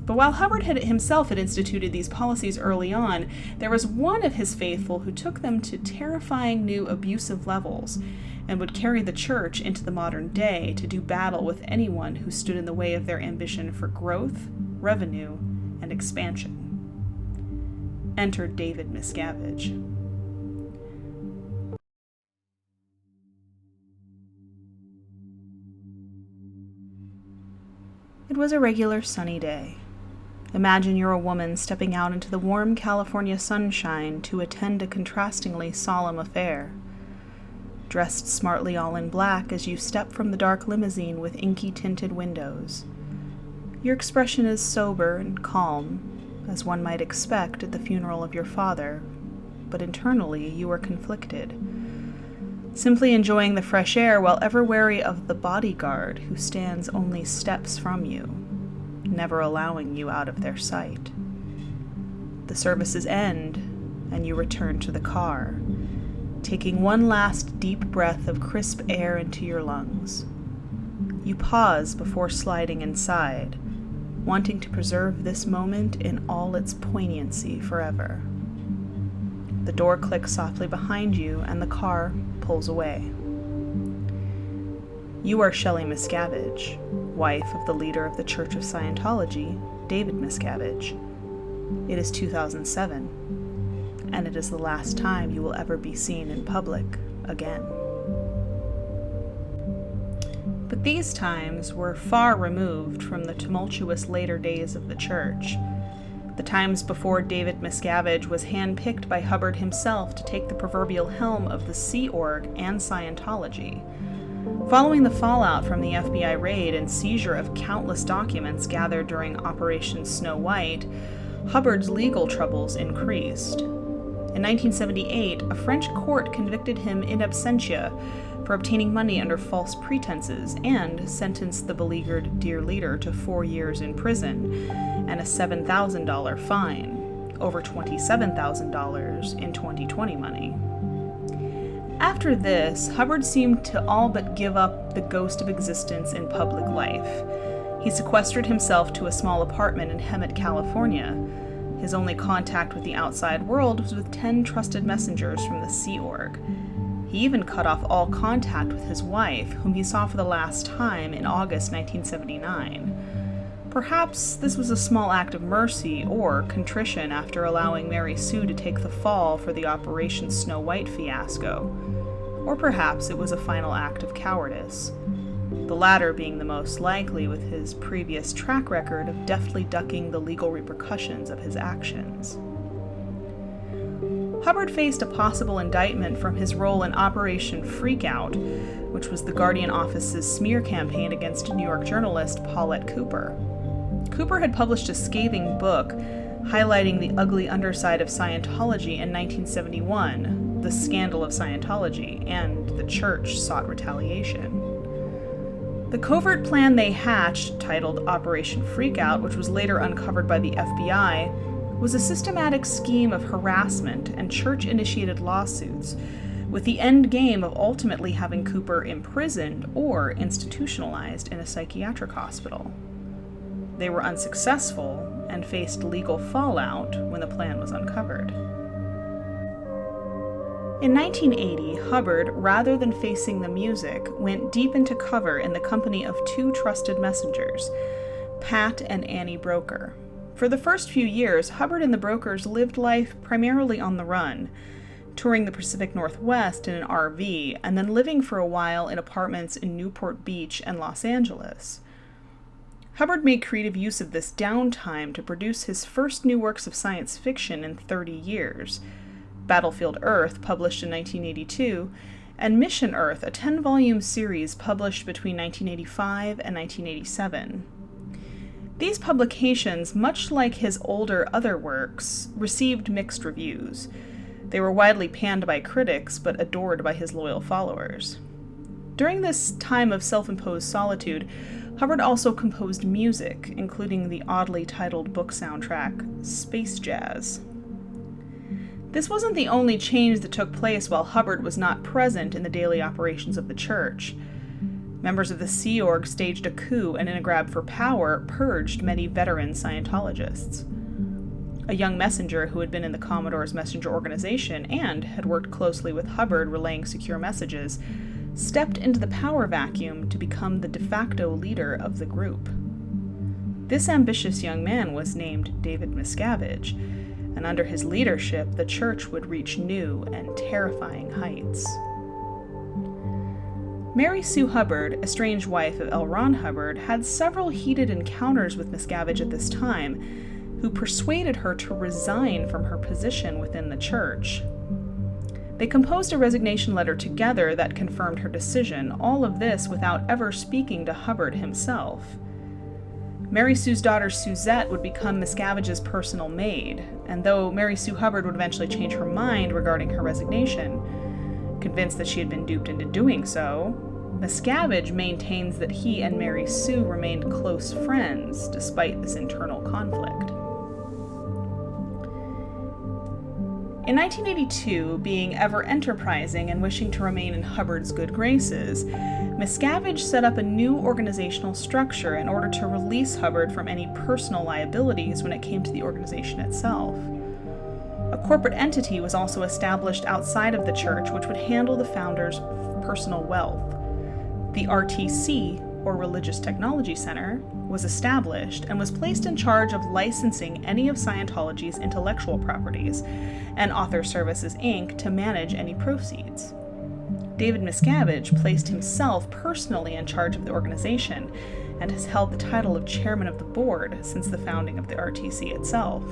But while Hubbard himself had instituted these policies early on, there was one of his faithful who took them to terrifying new abusive levels and would carry the church into the modern day to do battle with anyone who stood in the way of their ambition for growth, revenue, and expansion. Enter David Miscavige. It was a regular sunny day. Imagine you're a woman stepping out into the warm California sunshine to attend a contrastingly solemn affair. Dressed smartly all in black as you step from the dark limousine with inky tinted windows. Your expression is sober and calm, as one might expect at the funeral of your father, but internally you are conflicted. Simply enjoying the fresh air while ever wary of the bodyguard who stands only steps from you. never allowing you out of their sight. The services end, and you return to the car, taking one last deep breath of crisp air into your lungs. You pause before sliding inside, wanting to preserve this moment in all its poignancy forever. The door clicks softly behind you, and the car pulls away. You are Shelly Miscavige, wife of the leader of the Church of Scientology, David Miscavige. It is 2007, and it is the last time you will ever be seen in public again. But these times were far removed from the tumultuous later days of the church, the times before David Miscavige was handpicked by Hubbard himself to take the proverbial helm of the Sea Org and Scientology. Following the fallout from the FBI raid and seizure of countless documents gathered during Operation Snow White, Hubbard's legal troubles increased. In 1978, a French court convicted him in absentia for obtaining money under false pretenses and sentenced the beleaguered Dear Leader to 4 years in prison and a $7,000 fine, over $27,000 in 2020 money. After this, Hubbard seemed to all but give up the ghost of existence in public life. He sequestered himself to a small apartment in Hemet, California. His only contact with the outside world was with 10 trusted messengers from the Sea Org. He even cut off all contact with his wife, whom he saw for the last time in August 1979. Perhaps this was a small act of mercy or contrition after allowing Mary Sue to take the fall for the Operation Snow White fiasco. Or perhaps it was a final act of cowardice, the latter being the most likely with his previous track record of deftly ducking the legal repercussions of his actions. Hubbard faced a possible indictment from his role in Operation Freakout, which was the Guardian office's smear campaign against New York journalist Paulette Cooper. Cooper had published a scathing book highlighting the ugly underside of Scientology in 1971, The Scandal of Scientology, and the church sought retaliation. The covert plan they hatched, titled Operation Freakout, which was later uncovered by the FBI, was a systematic scheme of harassment and church-initiated lawsuits, with the end game of ultimately having Cooper imprisoned or institutionalized in a psychiatric hospital. They were unsuccessful and faced legal fallout when the plan was uncovered. In 1980, Hubbard, rather than facing the music, went deep into cover in the company of 2 trusted messengers, Pat and Annie Broker. For the first few years, Hubbard and the Brokers lived life primarily on the run, touring the Pacific Northwest in an RV, and then living for a while in apartments in Newport Beach and Los Angeles. Hubbard made creative use of this downtime to produce his first new works of science fiction in 30 years, Battlefield Earth, published in 1982, and Mission Earth, a 10-volume series published between 1985 and 1987. These publications, much like his older other works, received mixed reviews. They were widely panned by critics, but adored by his loyal followers. During this time of self-imposed solitude, Hubbard also composed music, including the oddly titled book soundtrack, Space Jazz. This wasn't the only change that took place while Hubbard was not present in the daily operations of the church. Members of the Sea Org staged a coup and in a grab for power purged many veteran Scientologists. A young messenger who had been in the Commodore's messenger organization and had worked closely with Hubbard relaying secure messages stepped into the power vacuum to become the de facto leader of the group. This ambitious young man was named David Miscavige, and under his leadership, the church would reach new and terrifying heights. Mary Sue Hubbard, estranged wife of L. Ron Hubbard, had several heated encounters with Miscavige at this time, who persuaded her to resign from her position within the church. They composed a resignation letter together that confirmed her decision, all of this without ever speaking to Hubbard himself. Mary Sue's daughter Suzette would become Miscavige's personal maid, and though Mary Sue Hubbard would eventually change her mind regarding her resignation, convinced that she had been duped into doing so, Miscavige maintains that he and Mary Sue remained close friends despite this internal conflict. In 1982, being ever enterprising and wishing to remain in Hubbard's good graces, Miscavige set up a new organizational structure in order to release Hubbard from any personal liabilities when it came to the organization itself. A corporate entity was also established outside of the church which would handle the founder's personal wealth. The RTC, or Religious Technology Center, was established and was placed in charge of licensing any of Scientology's intellectual properties, and Author Services, Inc. to manage any proceeds. David Miscavige placed himself personally in charge of the organization and has held the title of chairman of the board since the founding of the RTC itself.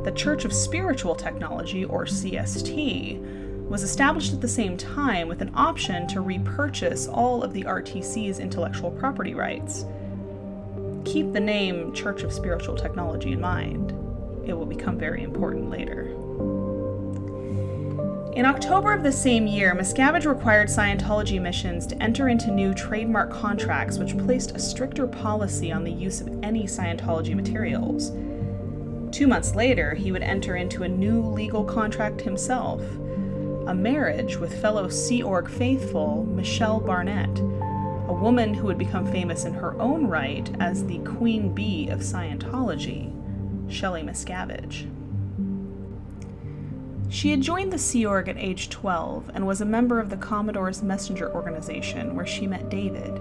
The Church of Spiritual Technology, or CST, was established at the same time with an option to repurchase all of the RTC's intellectual property rights. Keep the name Church of Spiritual Technology in mind. It will become very important later. In October of the same year, Miscavige required Scientology missions to enter into new trademark contracts which placed a stricter policy on the use of any Scientology materials. 2 months later, he would enter into a new legal contract himself, a marriage with fellow Sea Org faithful Michelle Barnett, a woman who would become famous in her own right as the Queen Bee of Scientology, Shelly Miscavige. She had joined the Sea Org at age 12 and was a member of the Commodore's Messenger organization where she met David.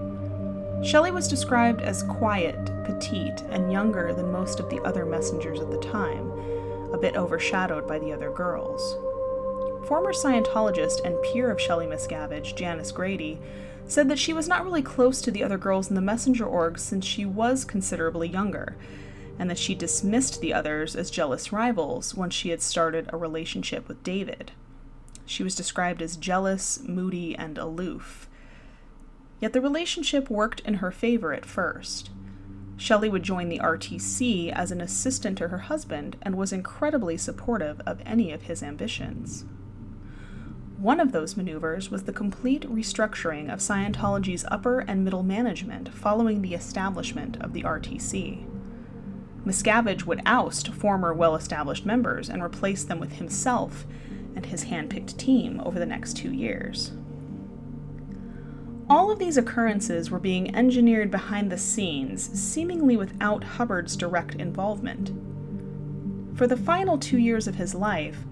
Shelley was described as quiet, petite, and younger than most of the other messengers at the time, a bit overshadowed by the other girls. Former Scientologist and peer of Shelly Miscavige, Janice Grady, said that she was not really close to the other girls in the Messenger org since she was considerably younger, and that she dismissed the others as jealous rivals once she had started a relationship with David. She was described as jealous, moody, and aloof. Yet the relationship worked in her favor at first. Shelley would join the RTC as an assistant to her husband and was incredibly supportive of any of his ambitions. One of those maneuvers was the complete restructuring of Scientology's upper and middle management following the establishment of the RTC. Miscavige would oust former well-established members and replace them with himself and his hand-picked team over the next 2 years. All of these occurrences were being engineered behind the scenes, seemingly without Hubbard's direct involvement. For the final 2 years of his life,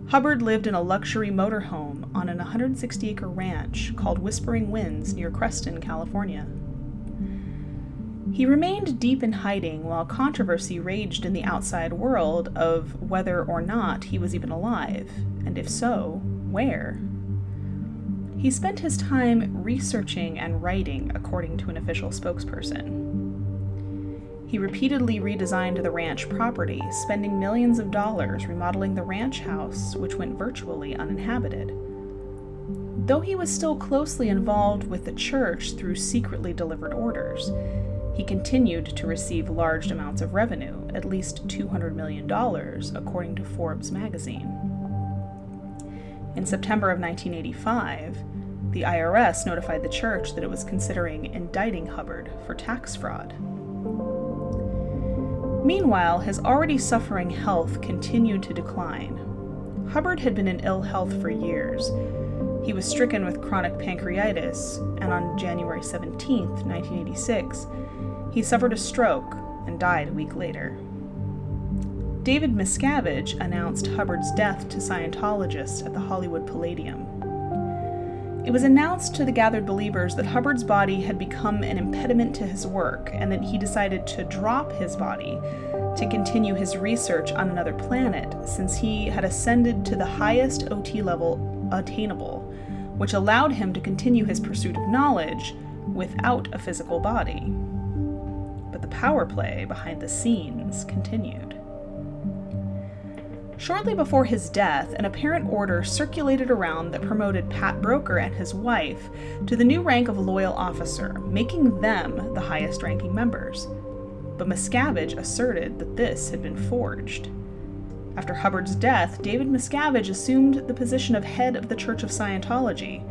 Hubbard lived in a luxury motorhome on an 160-acre ranch called Whispering Winds near Creston, California. He remained deep in hiding while controversy raged in the outside world of whether or not he was even alive, and if so, where. He spent his time researching and writing, according to an official spokesperson. He repeatedly redesigned the ranch property, spending millions of dollars remodeling the ranch house, which went virtually uninhabited. Though he was still closely involved with the church through secretly delivered orders, he continued to receive large amounts of revenue, at least $200 million, according to Forbes magazine. In September of 1985, the IRS notified the church that it was considering indicting Hubbard for tax fraud. Meanwhile, his already suffering health continued to decline. Hubbard had been in ill health for years. He was stricken with chronic pancreatitis, and on January 17, 1986, he suffered a stroke and died a week later. David Miscavige announced Hubbard's death to Scientologists at the Hollywood Palladium. It was announced to the gathered believers that Hubbard's body had become an impediment to his work and that he decided to drop his body to continue his research on another planet since he had ascended to the highest OT level attainable, which allowed him to continue his pursuit of knowledge without a physical body. But the power play behind the scenes continued. Shortly before his death, an apparent order circulated around that promoted Pat Broker and his wife to the new rank of loyal officer, making them the highest-ranking members. But Miscavige asserted that this had been forged. After Hubbard's death, David Miscavige assumed the position of head of the Church of Scientology,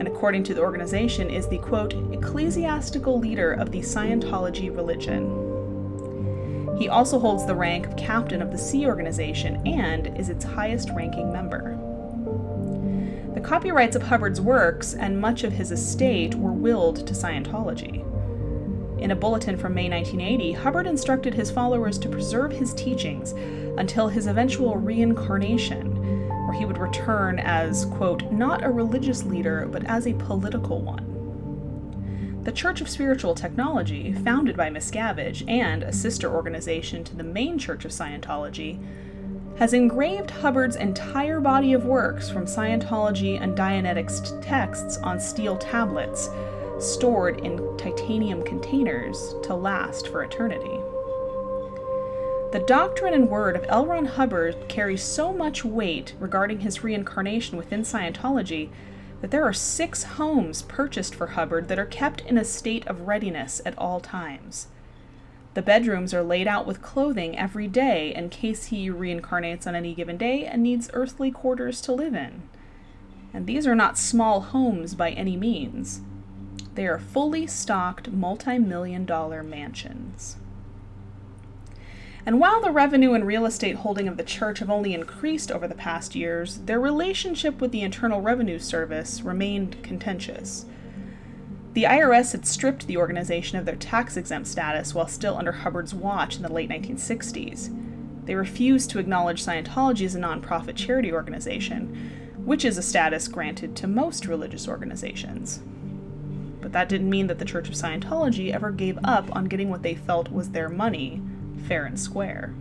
and according to the organization is the, quote, ecclesiastical leader of the Scientology religion. He also holds the rank of captain of the Sea Organization and is its highest-ranking member. The copyrights of Hubbard's works and much of his estate were willed to Scientology. In a bulletin from May 1980, Hubbard instructed his followers to preserve his teachings until his eventual reincarnation, where he would return as, quote, not a religious leader, but as a political one. The Church of Spiritual Technology, founded by Miscavige and a sister organization to the main Church of Scientology, has engraved Hubbard's entire body of works from Scientology and Dianetics texts on steel tablets, stored in titanium containers to last for eternity. The doctrine and word of L. Ron Hubbard carries so much weight regarding his reincarnation within Scientology that there are 6 homes purchased for Hubbard that are kept in a state of readiness at all times. The bedrooms are laid out with clothing every day in case he reincarnates on any given day and needs earthly quarters to live in. And these are not small homes by any means. They are fully stocked multi-million-dollar mansions. And while the revenue and real estate holding of the church have only increased over the past years, their relationship with the Internal Revenue Service remained contentious. The IRS had stripped the organization of their tax-exempt status while still under Hubbard's watch in the late 1960s. They refused to acknowledge Scientology as a nonprofit charity organization, which is a status granted to most religious organizations. But that didn't mean that the Church of Scientology ever gave up on getting what they felt was their money, fair and square.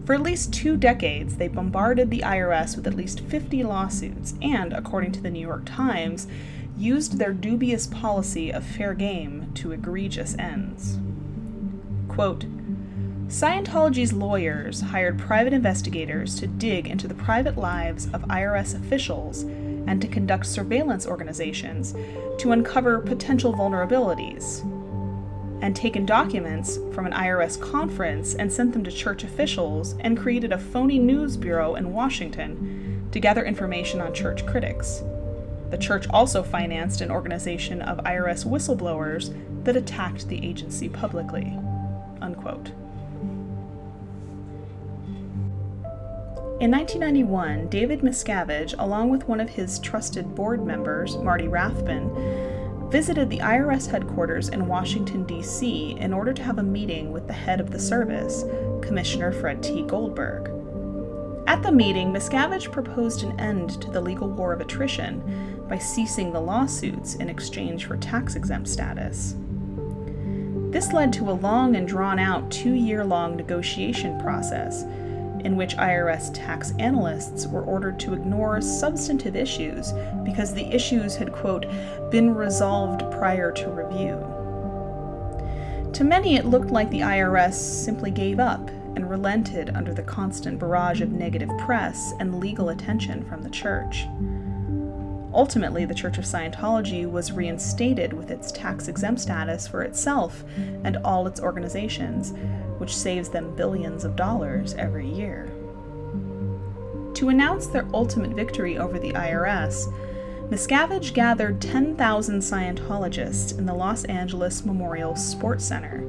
For at least 2 decades, they bombarded the IRS with at least 50 lawsuits and, according to the New York Times, used their dubious policy of fair game to egregious ends. Quote, Scientology's lawyers hired private investigators to dig into the private lives of IRS officials and to conduct surveillance organizations to uncover potential vulnerabilities, and taken documents from an IRS conference and sent them to church officials and created a phony news bureau in Washington to gather information on church critics. The church also financed an organization of IRS whistleblowers that attacked the agency publicly. Unquote. In 1991, David Miscavige, along with one of his trusted board members, Marty Rathbun, visited the IRS headquarters in Washington, D.C. in order to have a meeting with the head of the service, Commissioner Fred T. Goldberg. At the meeting, Miscavige proposed an end to the legal war of attrition by ceasing the lawsuits in exchange for tax-exempt status. This led to a long and drawn-out 2-year-long negotiation process in which IRS tax analysts were ordered to ignore substantive issues because the issues had, quote, been resolved prior to review. To many, it looked like the IRS simply gave up and relented under the constant barrage of negative press and legal attention from the church. Ultimately, the Church of Scientology was reinstated with its tax-exempt status for itself and all its organizations, which saves them billions of dollars every year. To announce their ultimate victory over the IRS, Miscavige gathered 10,000 Scientologists in the Los Angeles Memorial Sports Center,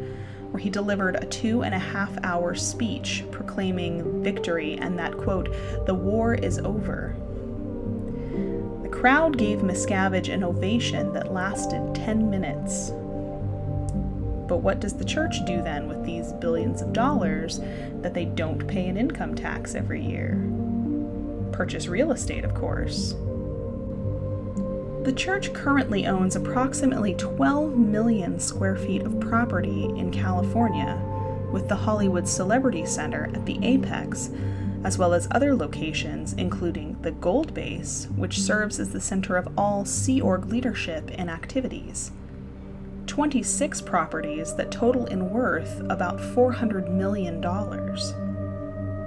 where he delivered a 2.5-hour speech proclaiming victory and that, quote, the war is over. The crowd gave Miscavige an ovation that lasted 10 minutes. But what does the church do then with these billions of dollars that they don't pay an income tax every year? Purchase real estate, of course. The church currently owns approximately 12 million square feet of property in California, with the Hollywood Celebrity Center at the apex, as well as other locations including the Gold Base, which serves as the center of all Sea Org leadership and activities. 26 properties that total in worth about $400 million.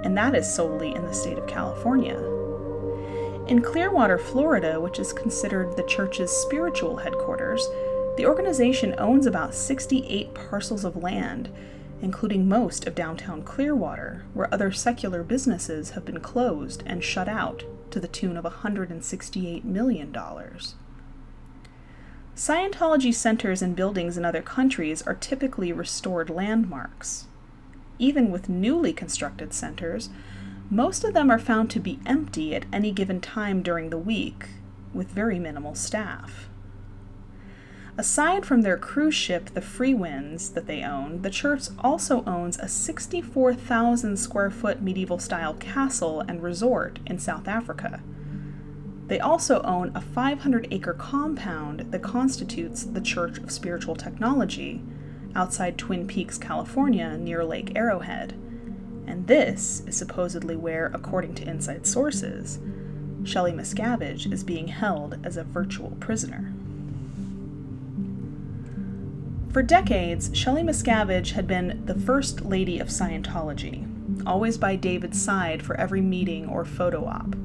And that is solely in the state of California. In Clearwater, Florida, which is considered the church's spiritual headquarters, the organization owns about 68 parcels of land, including most of downtown Clearwater, where other secular businesses have been closed and shut out to the tune of $168 million. Scientology centers and buildings in other countries are typically restored landmarks. Even with newly constructed centers, most of them are found to be empty at any given time during the week, with very minimal staff. Aside from their cruise ship, the Free Winds, that they own, the church also owns a 64,000 square foot medieval-style castle and resort in South Africa. They also own a 500-acre compound that constitutes the Church of Spiritual Technology, outside Twin Peaks, California, near Lake Arrowhead. And this is supposedly where, according to inside sources, Shelly Miscavige is being held as a virtual prisoner. For decades, Shelly Miscavige had been the First Lady of Scientology, always by David's side for every meeting or photo op.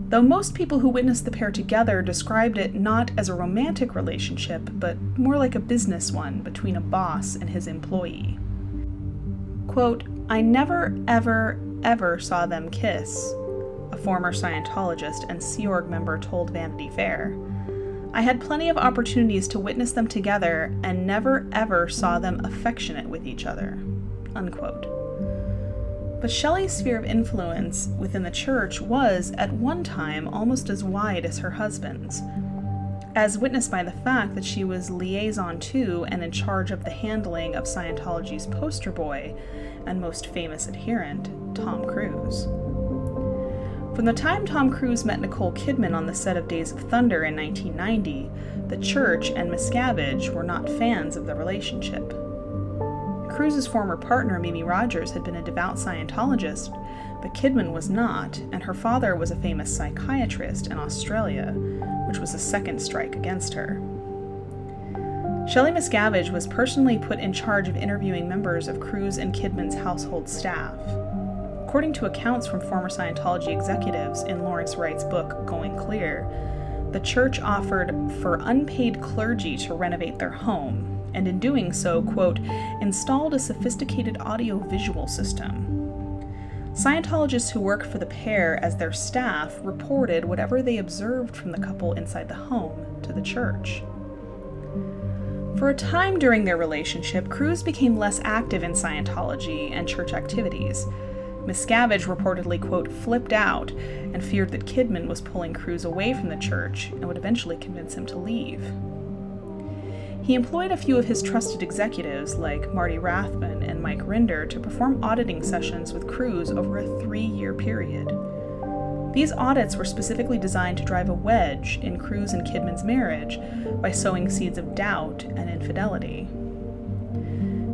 Though most people who witnessed the pair together described it not as a romantic relationship, but more like a business one between a boss and his employee. Quote, "I never, ever saw them kiss," a former Scientologist and Sea Org member told Vanity Fair. "I had plenty of opportunities to witness them together and never ever saw them affectionate with each other," unquote. But Shelly's sphere of influence within the church was, at one time, almost as wide as her husband's, as witnessed by the fact that she was liaison to and in charge of the handling of Scientology's poster boy and most famous adherent, Tom Cruise. From the time Tom Cruise met Nicole Kidman on the set of Days of Thunder in 1990, the church and Miscavige were not fans of the relationship. Cruise's former partner, Mimi Rogers, had been a devout Scientologist, but Kidman was not, and her father was a famous psychiatrist in Australia, which was a second strike against her. Shelly Miscavige was personally put in charge of interviewing members of Cruise and Kidman's household staff. According to accounts from former Scientology executives in Lawrence Wright's book, Going Clear, the church offered for unpaid clergy to renovate their home, and in doing so, quote, installed a sophisticated audio-visual system. Scientologists who worked for the pair as their staff reported whatever they observed from the couple inside the home to the church. For a time during their relationship, Cruise became less active in Scientology and church activities. Miscavige reportedly, quote, flipped out and feared that Kidman was pulling Cruise away from the church and would eventually convince him to leave. He employed a few of his trusted executives, like Marty Rathman and Mike Rinder, to perform auditing sessions with Cruise over a 3-year period. These audits were specifically designed to drive a wedge in Cruise and Kidman's marriage by sowing seeds of doubt and infidelity.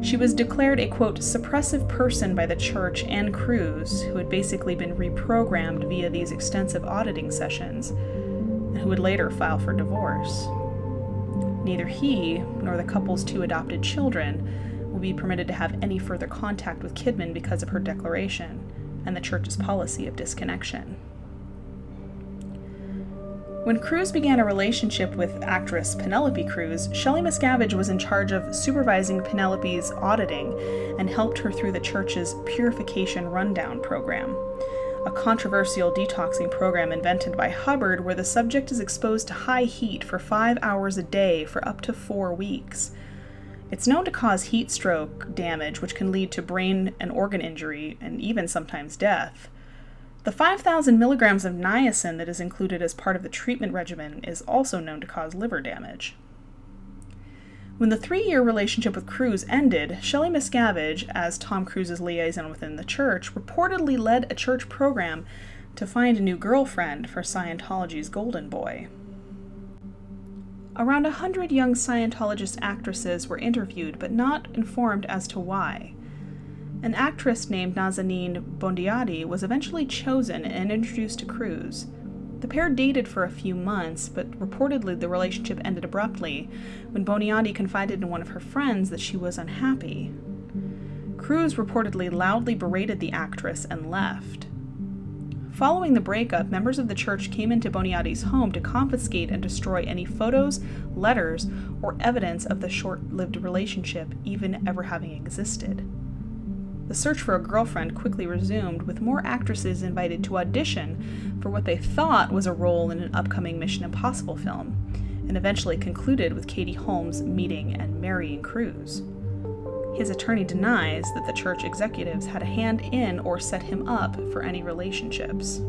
She was declared a, quote, suppressive person by the church and Cruise, who had basically been reprogrammed via these extensive auditing sessions, and who would later file for divorce. Neither he nor the couple's 2 adopted children will be permitted to have any further contact with Kidman because of her declaration and the church's policy of disconnection. When Cruise began a relationship with actress Penelope Cruz, Shelly Miscavige was in charge of supervising Penelope's auditing and helped her through the church's Purification Rundown program, a controversial detoxing program invented by Hubbard where the subject is exposed to high heat for 5 hours a day for up to 4 weeks. It's known to cause heat stroke damage, which can lead to brain and organ injury and even sometimes death. The 5,000 milligrams of niacin that is included as part of the treatment regimen is also known to cause liver damage. When the 3-year relationship with Cruise ended, Shelly Miscavige, as Tom Cruise's liaison within the church, reportedly led a church program to find a new girlfriend for Scientology's golden boy. Around 100 young Scientologist actresses were interviewed, but not informed as to why. An actress named Nazanin Bondiati was eventually chosen and introduced to Cruise. The pair dated for a few months, but reportedly the relationship ended abruptly when Bondiati confided in one of her friends that she was unhappy. Cruise reportedly loudly berated the actress and left. Following the breakup, members of the church came into Bondiati's home to confiscate and destroy any photos, letters, or evidence of the short-lived relationship even ever having existed. The search for a girlfriend quickly resumed, with more actresses invited to audition for what they thought was a role in an upcoming Mission Impossible film, and eventually concluded with Katie Holmes meeting and marrying Cruz. His attorney denies that the church executives had a hand in or set him up for any relationships.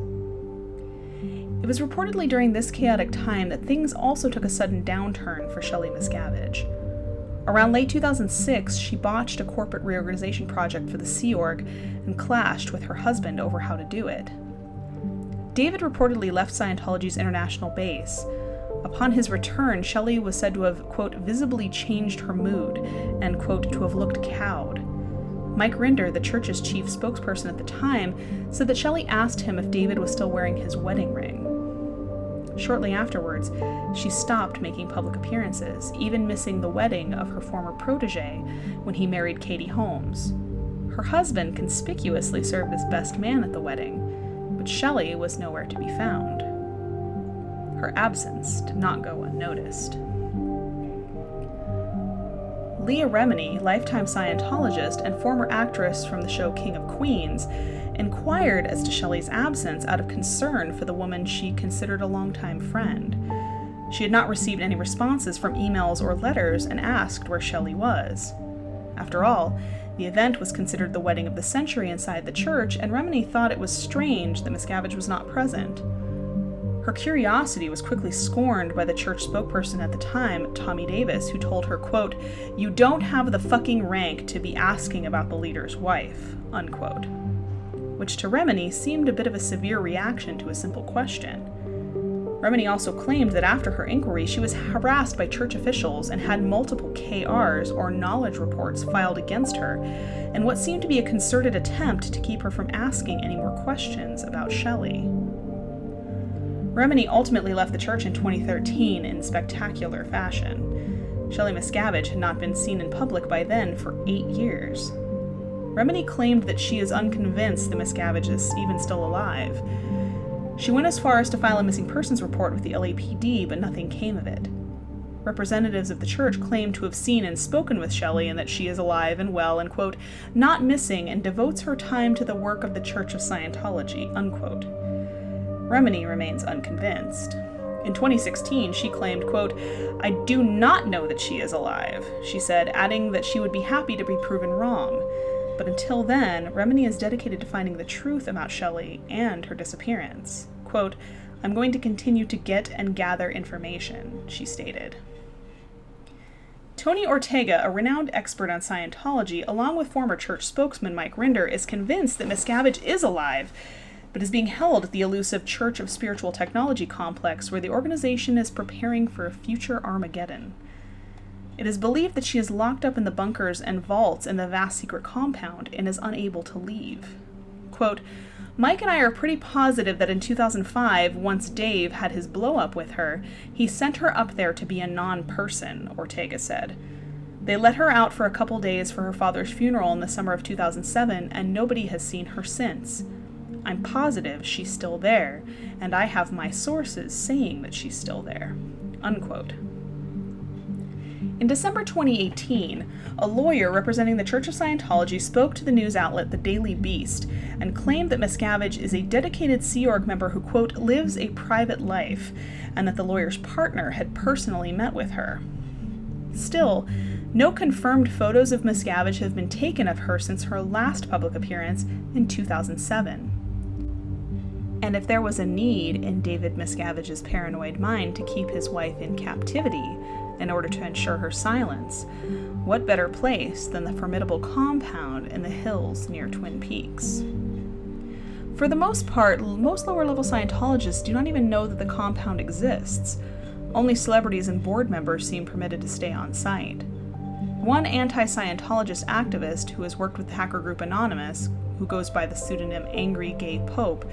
It was reportedly during this chaotic time that things also took a sudden downturn for Shelly Miscavige. Around late 2006, she botched a corporate reorganization project for the Sea Org and clashed with her husband over how to do it. David reportedly left Scientology's international base. Upon his return, Shelly was said to have, quote, visibly changed her mood and, quote, to have looked cowed. Mike Rinder, the church's chief spokesperson at the time, said that Shelly asked him if David was still wearing his wedding ring. Shortly afterwards, she stopped making public appearances, even missing the wedding of her former protege when he married Katie Holmes. Her husband conspicuously served as best man at the wedding, but Shelly was nowhere to be found. Her absence did not go unnoticed. Leah Remini, lifetime Scientologist and former actress from the show King of Queens, inquired as to Shelly's absence out of concern for the woman she considered a longtime friend. She had not received any responses from emails or letters and asked where Shelly was. After all, the event was considered the wedding of the century inside the church, and Remini thought it was strange that Miscavige was not present. Her curiosity was quickly scorned by the church spokesperson at the time, Tommy Davis, who told her, quote, "You don't have the fucking rank to be asking about the leader's wife," unquote. Which to Remini seemed a bit of a severe reaction to a simple question. Remini also claimed that after her inquiry, she was harassed by church officials and had multiple KRs, or knowledge reports, filed against her, in what seemed to be a concerted attempt to keep her from asking any more questions about Shelly. Remini ultimately left the church in 2013 in spectacular fashion. Shelly Miscavige had not been seen in public by then for 8 years. Remini claimed that she is unconvinced the Miscavige is even still alive. She went as far as to file a missing persons report with the LAPD, but nothing came of it. Representatives of the church claimed to have seen and spoken with Shelly and that she is alive and well and, quote, not missing and devotes her time to the work of the Church of Scientology, unquote. Remini remains unconvinced. In 2016, she claimed, quote, "I do not know that she is alive," she said, adding that she would be happy to be proven wrong. But until then, Remini is dedicated to finding the truth about Shelly and her disappearance. Quote, "I'm going to continue to get and gather information," she stated. Tony Ortega, a renowned expert on Scientology, along with former church spokesman Mike Rinder, is convinced that Miscavige is alive, but is being held at the elusive Church of Spiritual Technology complex, where the organization is preparing for a future Armageddon. It is believed that she is locked up in the bunkers and vaults in the vast secret compound and is unable to leave. Quote, "Mike and I are pretty positive that in 2005, once Dave had his blow-up with her, he sent her up there to be a non-person," Ortega said. "They let her out for a couple days for her father's funeral in the summer of 2007, and nobody has seen her since. I'm positive she's still there, and I have my sources saying that she's still there," unquote. In December 2018, a lawyer representing the Church of Scientology spoke to the news outlet The Daily Beast and claimed that Miscavige is a dedicated Sea Org member who, quote, "lives a private life," and that the lawyer's partner had personally met with her. Still, no confirmed photos of Miscavige have been taken of her since her last public appearance in 2007. And if there was a need in David Miscavige's paranoid mind to keep his wife in captivity in order to ensure her silence, what better place than the formidable compound in the hills near Twin Peaks? For the most part, most lower-level Scientologists do not even know that the compound exists. Only celebrities and board members seem permitted to stay on site. One anti-Scientologist activist who has worked with the hacker group Anonymous, who goes by the pseudonym Angry Gay Pope,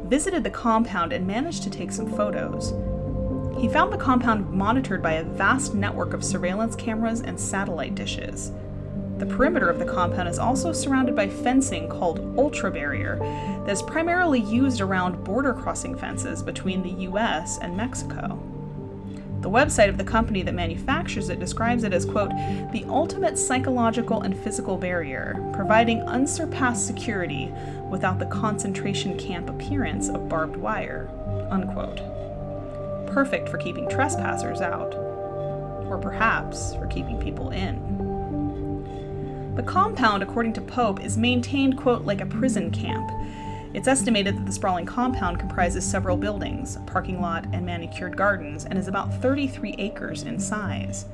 visited the compound and managed to take some photos. He found the compound monitored by a vast network of surveillance cameras and satellite dishes. The perimeter of the compound is also surrounded by fencing called Ultra Barrier that is primarily used around border crossing fences between the US and Mexico. The website of the company that manufactures it describes it as, quote, "the ultimate psychological and physical barrier, providing unsurpassed security without the concentration camp appearance of barbed wire," unquote. perfect for keeping trespassers out, or perhaps for keeping people in. The compound, according to Pope, is maintained, quote, like a prison camp. It's estimated that the sprawling compound comprises several buildings, a parking lot, and manicured gardens, and is about 33 acres in size.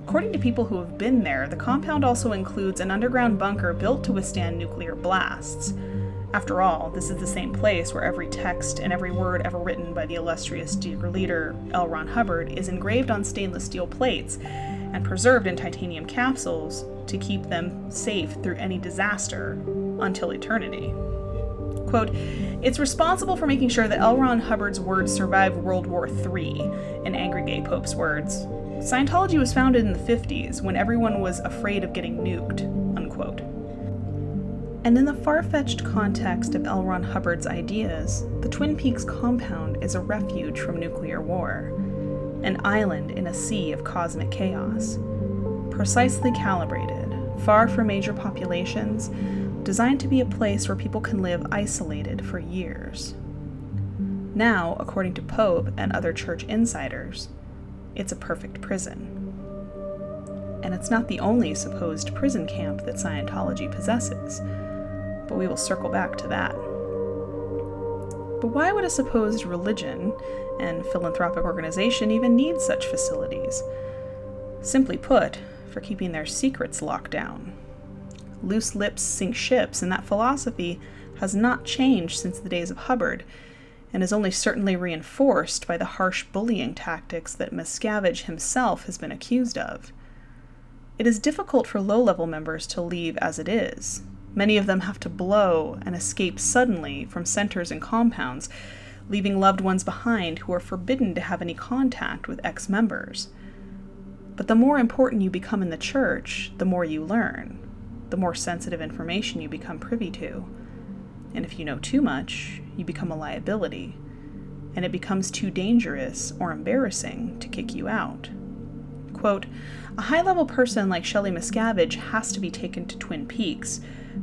According to people who have been there, the compound also includes an underground bunker built to withstand nuclear blasts. After all, this is the same place where every text and every word ever written by the illustrious dear leader L. Ron Hubbard is engraved on stainless steel plates and preserved in titanium capsules to keep them safe through any disaster until eternity. Quote, "It's responsible for making sure that L. Ron Hubbard's words survived World War III," in Angry Gay Pope's words. "Scientology was founded in the 50s when everyone was afraid of getting nuked," unquote. And in the far-fetched context of L. Ron Hubbard's ideas, the Twin Peaks compound is a refuge from nuclear war, an island in a sea of cosmic chaos, precisely calibrated, far from major populations, designed to be a place where people can live isolated for years. Now, according to Pope and other church insiders, it's a perfect prison. And it's not the only supposed prison camp that Scientology possesses, but we will circle back to that. But why would a supposed religion and philanthropic organization even need such facilities? Simply put, for keeping their secrets locked down. Loose lips sink ships, and that philosophy has not changed since the days of Hubbard, and is only certainly reinforced by the harsh bullying tactics that Miscavige himself has been accused of. It is difficult for low-level members to leave as it is. Many of them have to blow and escape suddenly from centers and compounds, leaving loved ones behind who are forbidden to have any contact with ex-members. But the more important you become in the church, the more you learn, the more sensitive information you become privy to. And if you know too much, you become a liability, and it becomes too dangerous or embarrassing to kick you out. Quote, "A high-level person like Shelly Miscavige has to be taken to Twin Peaks,"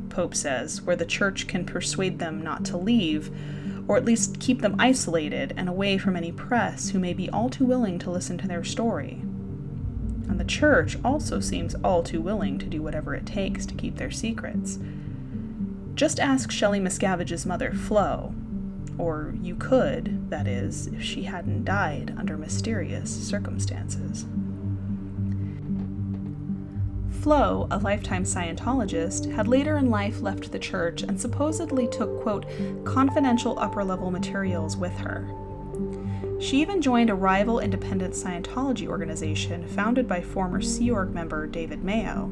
Pope says, "where the church can persuade them not to leave, or at least keep them isolated and away from any press who may be all too willing to listen to their story. And the church also seems all too willing to do whatever it takes to keep their secrets. Just ask Shelly Miscavige's mother, Flo, or you could, that is, if she hadn't died under mysterious circumstances." Flo, a lifetime Scientologist, had later in life left the church and supposedly took, quote, "confidential upper-level materials with her." She even joined a rival independent Scientology organization founded by former Sea Org member David Mayo.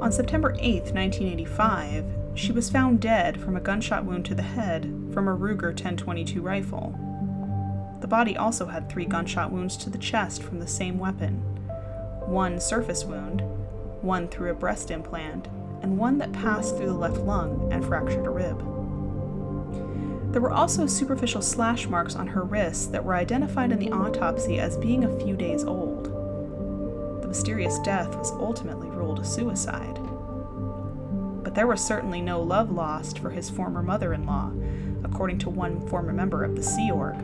On September 8, 1985, she was found dead from a gunshot wound to the head from a Ruger 1022 rifle. The body also had 3 gunshot wounds to the chest from the same weapon. 1 surface wound, 1 through a breast implant, and 1 that passed through the left lung and fractured a rib. There were also superficial slash marks on her wrists that were identified in the autopsy as being a few days old. The mysterious death was ultimately ruled a suicide. But there was certainly no love lost for his former mother-in-law, according to one former member of the Sea Org.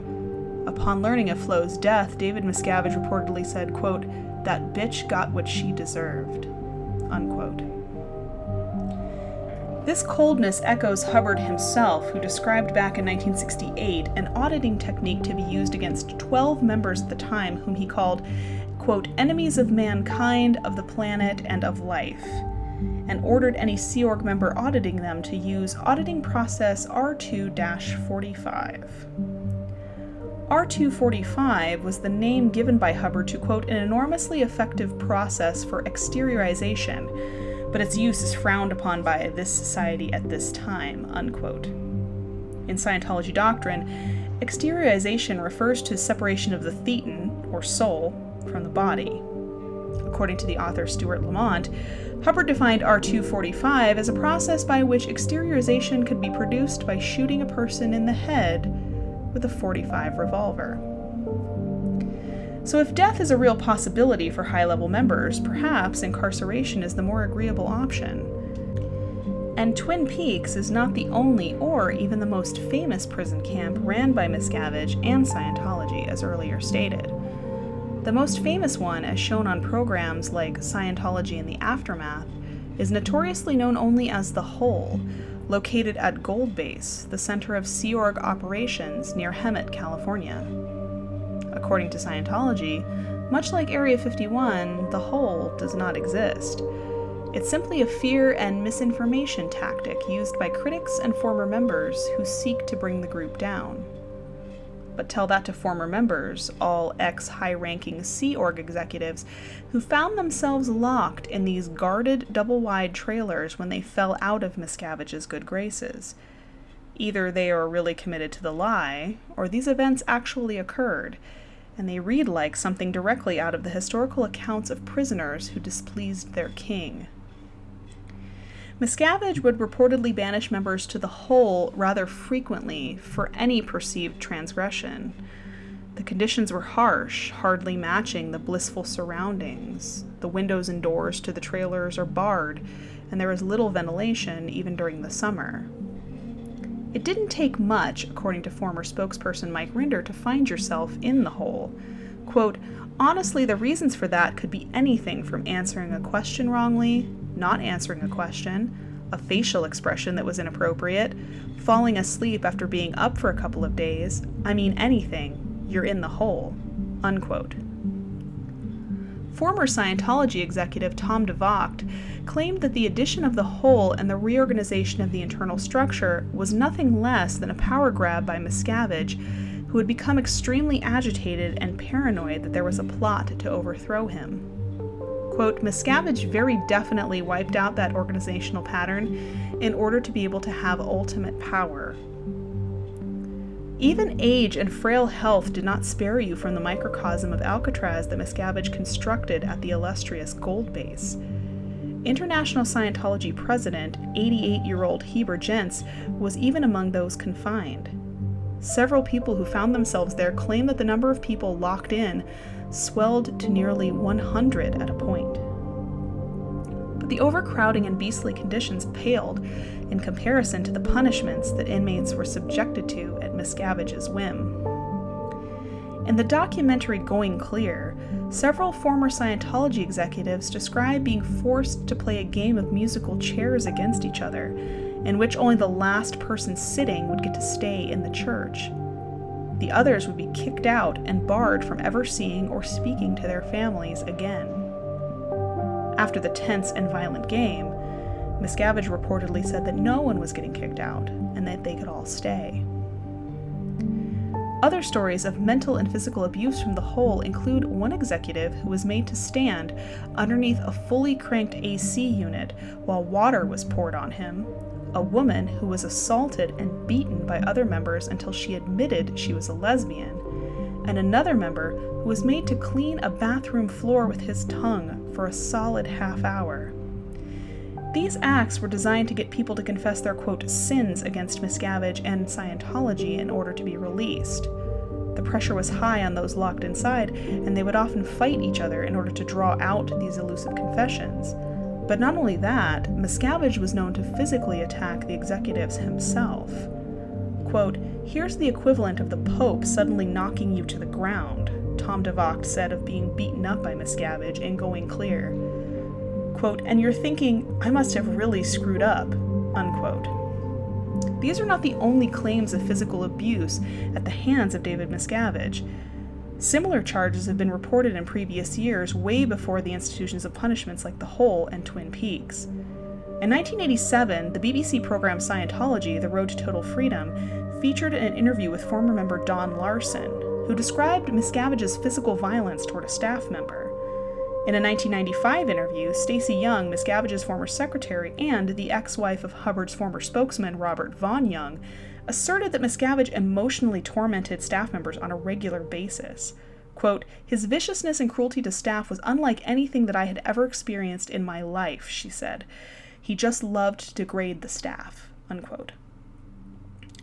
Upon learning of Flo's death, David Miscavige reportedly said, quote, "That bitch got what she deserved," unquote. This coldness echoes Hubbard himself, who described back in 1968 an auditing technique to be used against 12 members at the time whom he called, quote, "enemies of mankind, of the planet, and of life," and ordered any Sea Org member auditing them to use auditing process R2-45. R245 was the name given by Hubbard to, quote, "an enormously effective process for exteriorization, but its use is frowned upon by this society at this time," unquote. In Scientology doctrine, exteriorization refers to separation of the Thetan, or soul, from the body. According to the author Stuart Lamont, Hubbard defined R245 as a process by which exteriorization could be produced by shooting a person in the head with a .45 revolver. So if death is a real possibility for high-level members, perhaps incarceration is the more agreeable option. And Twin Peaks is not the only or even the most famous prison camp ran by Miscavige and Scientology, as earlier stated. The most famous one, as shown on programs like Scientology and the Aftermath, is notoriously known only as The Hole, located at Gold Base, the center of Sea Org operations near Hemet, California. According to Scientology, much like Area 51, The Hole does not exist. It's simply a fear and misinformation tactic used by critics and former members who seek to bring the group down. But tell that to former members, all ex-high-ranking Sea Org executives who found themselves locked in these guarded, double-wide trailers when they fell out of Miscavige's good graces. Either they are really committed to the lie, or these events actually occurred, and they read like something directly out of the historical accounts of prisoners who displeased their king. Miscavige would reportedly banish members to the Hole rather frequently for any perceived transgression. The conditions were harsh, hardly matching the blissful surroundings. The windows and doors to the trailers are barred, and there is little ventilation even during the summer. It didn't take much, according to former spokesperson Mike Rinder, to find yourself in the Hole. Quote, honestly, the reasons for that could be anything from answering a question wrongly, not answering a question, a facial expression that was inappropriate, falling asleep after being up for a couple of days. I mean anything. You're in the Hole. Unquote. Former Scientology executive Tom DeVocht claimed that the addition of the Hole and the reorganization of the internal structure was nothing less than a power grab by Miscavige, who had become extremely agitated and paranoid that there was a plot to overthrow him. Quote, Miscavige very definitely wiped out that organizational pattern in order to be able to have ultimate power. Even age and frail health did not spare you from the microcosm of Alcatraz that Miscavige constructed at the illustrious Gold Base. International Scientology president, 88-year-old Heber Jentz, was even among those confined. Several people who found themselves there claim that the number of people locked in swelled to nearly 100 at a point. But the overcrowding and beastly conditions paled in comparison to the punishments that inmates were subjected to at Miscavige's whim. In the documentary Going Clear, several former Scientology executives describe being forced to play a game of musical chairs against each other, in which only the last person sitting would get to stay in the church. The others would be kicked out and barred from ever seeing or speaking to their families again. After the tense and violent game, Miscavige reportedly said that no one was getting kicked out and that they could all stay. Other stories of mental and physical abuse from the Hole include one executive who was made to stand underneath a fully cranked AC unit while water was poured on him, a woman who was assaulted and beaten by other members until she admitted she was a lesbian, and another member who was made to clean a bathroom floor with his tongue for a solid half hour. These acts were designed to get people to confess their, quote, sins against Miscavige and Scientology in order to be released. The pressure was high on those locked inside, and they would often fight each other in order to draw out these elusive confessions. But not only that, Miscavige was known to physically attack the executives himself. Quote, here's the equivalent of the Pope suddenly knocking you to the ground, Tom DeVocht said of being beaten up by Miscavige in Going Clear. Quote, and you're thinking, I must have really screwed up, unquote. These are not the only claims of physical abuse at the hands of David Miscavige. Similar charges have been reported in previous years, way before the institutions of punishments like the Hole and Twin Peaks. In 1987, the BBC program Scientology, The Road to Total Freedom, featured an interview with former member Don Larson, who described Miscavige's physical violence toward a staff member. In a 1995 interview, Stacey Young, Miscavige's former secretary and the ex-wife of Hubbard's former spokesman Robert Von Young, asserted that Miscavige emotionally tormented staff members on a regular basis. Quote, his viciousness and cruelty to staff was unlike anything that I had ever experienced in my life, she said. He just loved to degrade the staff, unquote.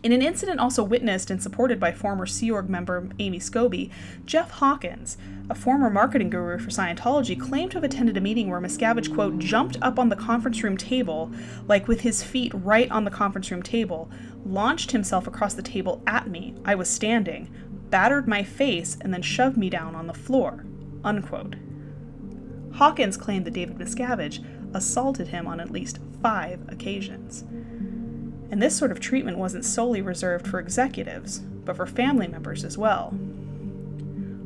In an incident also witnessed and supported by former Sea Org member Amy Scobie, Jeff Hawkins, a former marketing guru for Scientology, claimed to have attended a meeting where Miscavige, quote, jumped up on the conference room table, like with his feet right on the conference room table, launched himself across the table at me, I was standing, battered my face, and then shoved me down on the floor, unquote. Hawkins claimed that David Miscavige assaulted him on at least 5 occasions. And this sort of treatment wasn't solely reserved for executives, but for family members as well.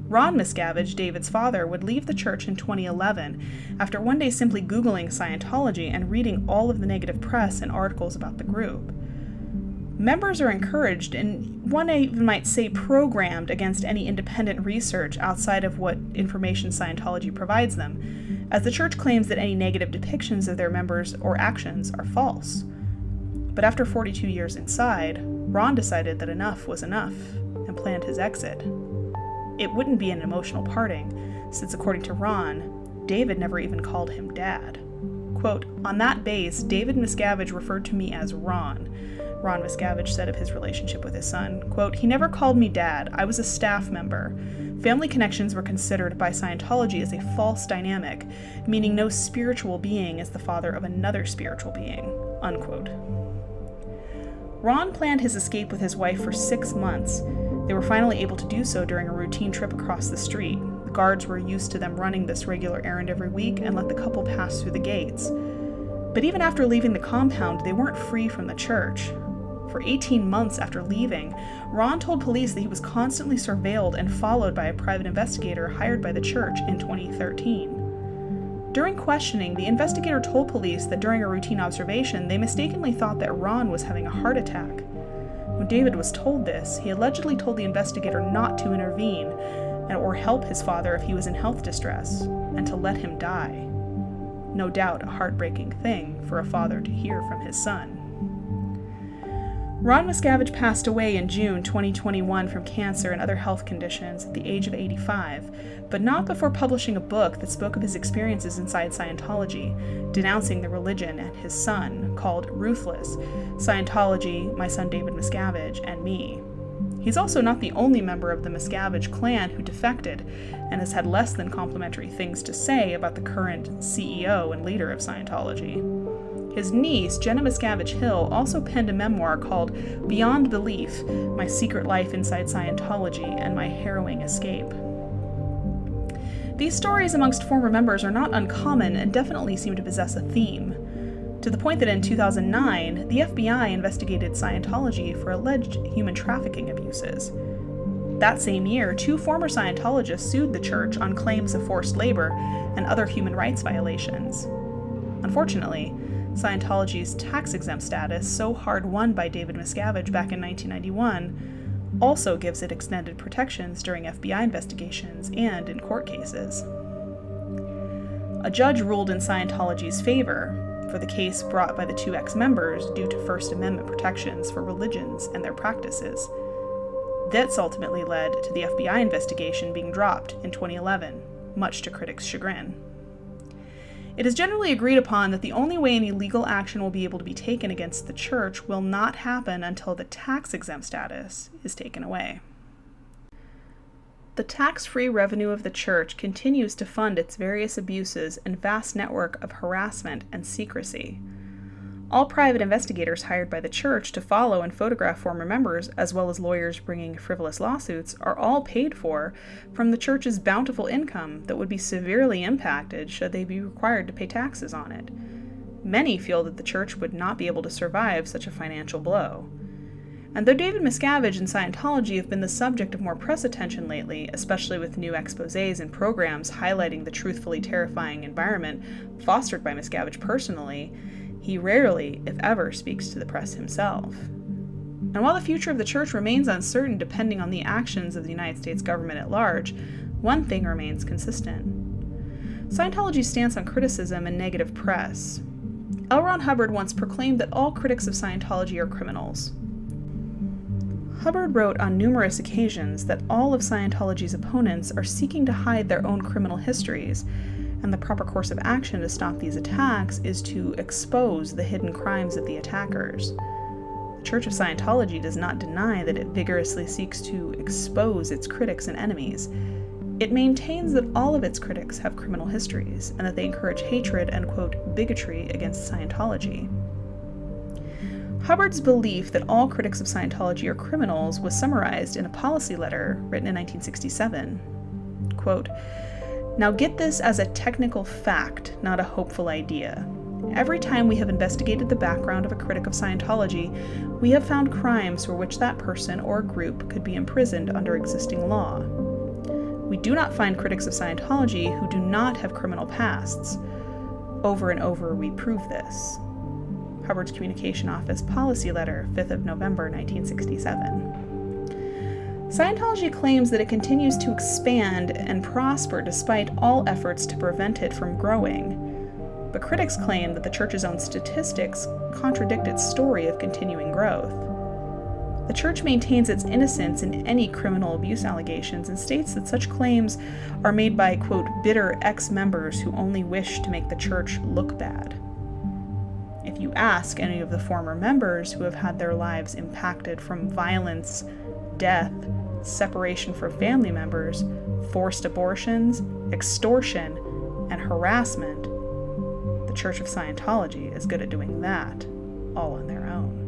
Ron Miscavige, David's father, would leave the church in 2011 after one day simply Googling Scientology and reading all of the negative press and articles about the group. Members are encouraged, and one even might say programmed against any independent research outside of what information Scientology provides them, as the church claims that any negative depictions of their members or actions are false. But after 42 years inside, Ron decided that enough was enough and planned his exit. It wouldn't be an emotional parting, since according to Ron, David never even called him Dad. Quote, on that base, David Miscavige referred to me as Ron. Ron Miscavige said of his relationship with his son, quote, he never called me Dad. I was a staff member. Family connections were considered by Scientology as a false dynamic, meaning no spiritual being is the father of another spiritual being, unquote. Ron planned his escape with his wife for 6 months. They were finally able to do so during a routine trip across the street. The guards were used to them running this regular errand every week and let the couple pass through the gates. But even after leaving the compound, they weren't free from the church. For 18 months after leaving, Ron told police that he was constantly surveilled and followed by a private investigator hired by the church in 2013. During questioning, the investigator told police that during a routine observation, they mistakenly thought that Ron was having a heart attack. When David was told this, he allegedly told the investigator not to intervene or help his father if he was in health distress, and to let him die. No doubt a heartbreaking thing for a father to hear from his son. Ron Miscavige passed away in June 2021 from cancer and other health conditions at the age of 85, but not before publishing a book that spoke of his experiences inside Scientology, denouncing the religion and his son, called Ruthless: Scientology, My Son David Miscavige, and Me. He's also not the only member of the Miscavige clan who defected, and has had less than complimentary things to say about the current CEO and leader of Scientology. His niece, Jenna Miscavige Hill, also penned a memoir called Beyond Belief: My Secret Life Inside Scientology and My Harrowing Escape. These stories amongst former members are not uncommon and definitely seem to possess a theme, to the point that in 2009, the FBI investigated Scientology for alleged human trafficking abuses. That same year, 2 former Scientologists sued the church on claims of forced labor and other human rights violations. Unfortunately, Scientology's tax-exempt status, so hard won by David Miscavige back in 1991, also gives it extended protections during FBI investigations and in court cases. A judge ruled in Scientology's favor for the case brought by the 2 ex-members due to First Amendment protections for religions and their practices. This ultimately led to the FBI investigation being dropped in 2011, much to critics' chagrin. It is generally agreed upon that the only way any legal action will be able to be taken against the church will not happen until the tax-exempt status is taken away. The tax-free revenue of the church continues to fund its various abuses and vast network of harassment and secrecy. All private investigators hired by the church to follow and photograph former members, as well as lawyers bringing frivolous lawsuits, are all paid for from the church's bountiful income that would be severely impacted should they be required to pay taxes on it. Many feel that the church would not be able to survive such a financial blow. And though David Miscavige and Scientology have been the subject of more press attention lately, especially with new exposés and programs highlighting the truthfully terrifying environment fostered by Miscavige personally, he rarely, if ever, speaks to the press himself. And while the future of the church remains uncertain depending on the actions of the United States government at large, one thing remains consistent: Scientology's stance on criticism and negative press. L. Ron Hubbard once proclaimed that all critics of Scientology are criminals. Hubbard wrote on numerous occasions that all of Scientology's opponents are seeking to hide their own criminal histories, and the proper course of action to stop these attacks is to expose the hidden crimes of the attackers. The Church of Scientology does not deny that it vigorously seeks to expose its critics and enemies. It maintains that all of its critics have criminal histories, and that they encourage hatred and, quote, bigotry against Scientology. Hubbard's belief that all critics of Scientology are criminals was summarized in a policy letter written in 1967. Quote, "Now get this as a technical fact, not a hopeful idea. Every time we have investigated the background of a critic of Scientology, we have found crimes for which that person or group could be imprisoned under existing law. We do not find critics of Scientology who do not have criminal pasts. Over and over we prove this." Hubbard's Communication Office Policy Letter, 5th of November, 1967. Scientology claims that it continues to expand and prosper despite all efforts to prevent it from growing. But critics claim that the church's own statistics contradict its story of continuing growth. The church maintains its innocence in any criminal abuse allegations and states that such claims are made by, quote, bitter ex-members who only wish to make the church look bad. If you ask any of the former members who have had their lives impacted from violence, death, separation from family members, forced abortions, extortion, and harassment, the Church of Scientology is good at doing that all on their own.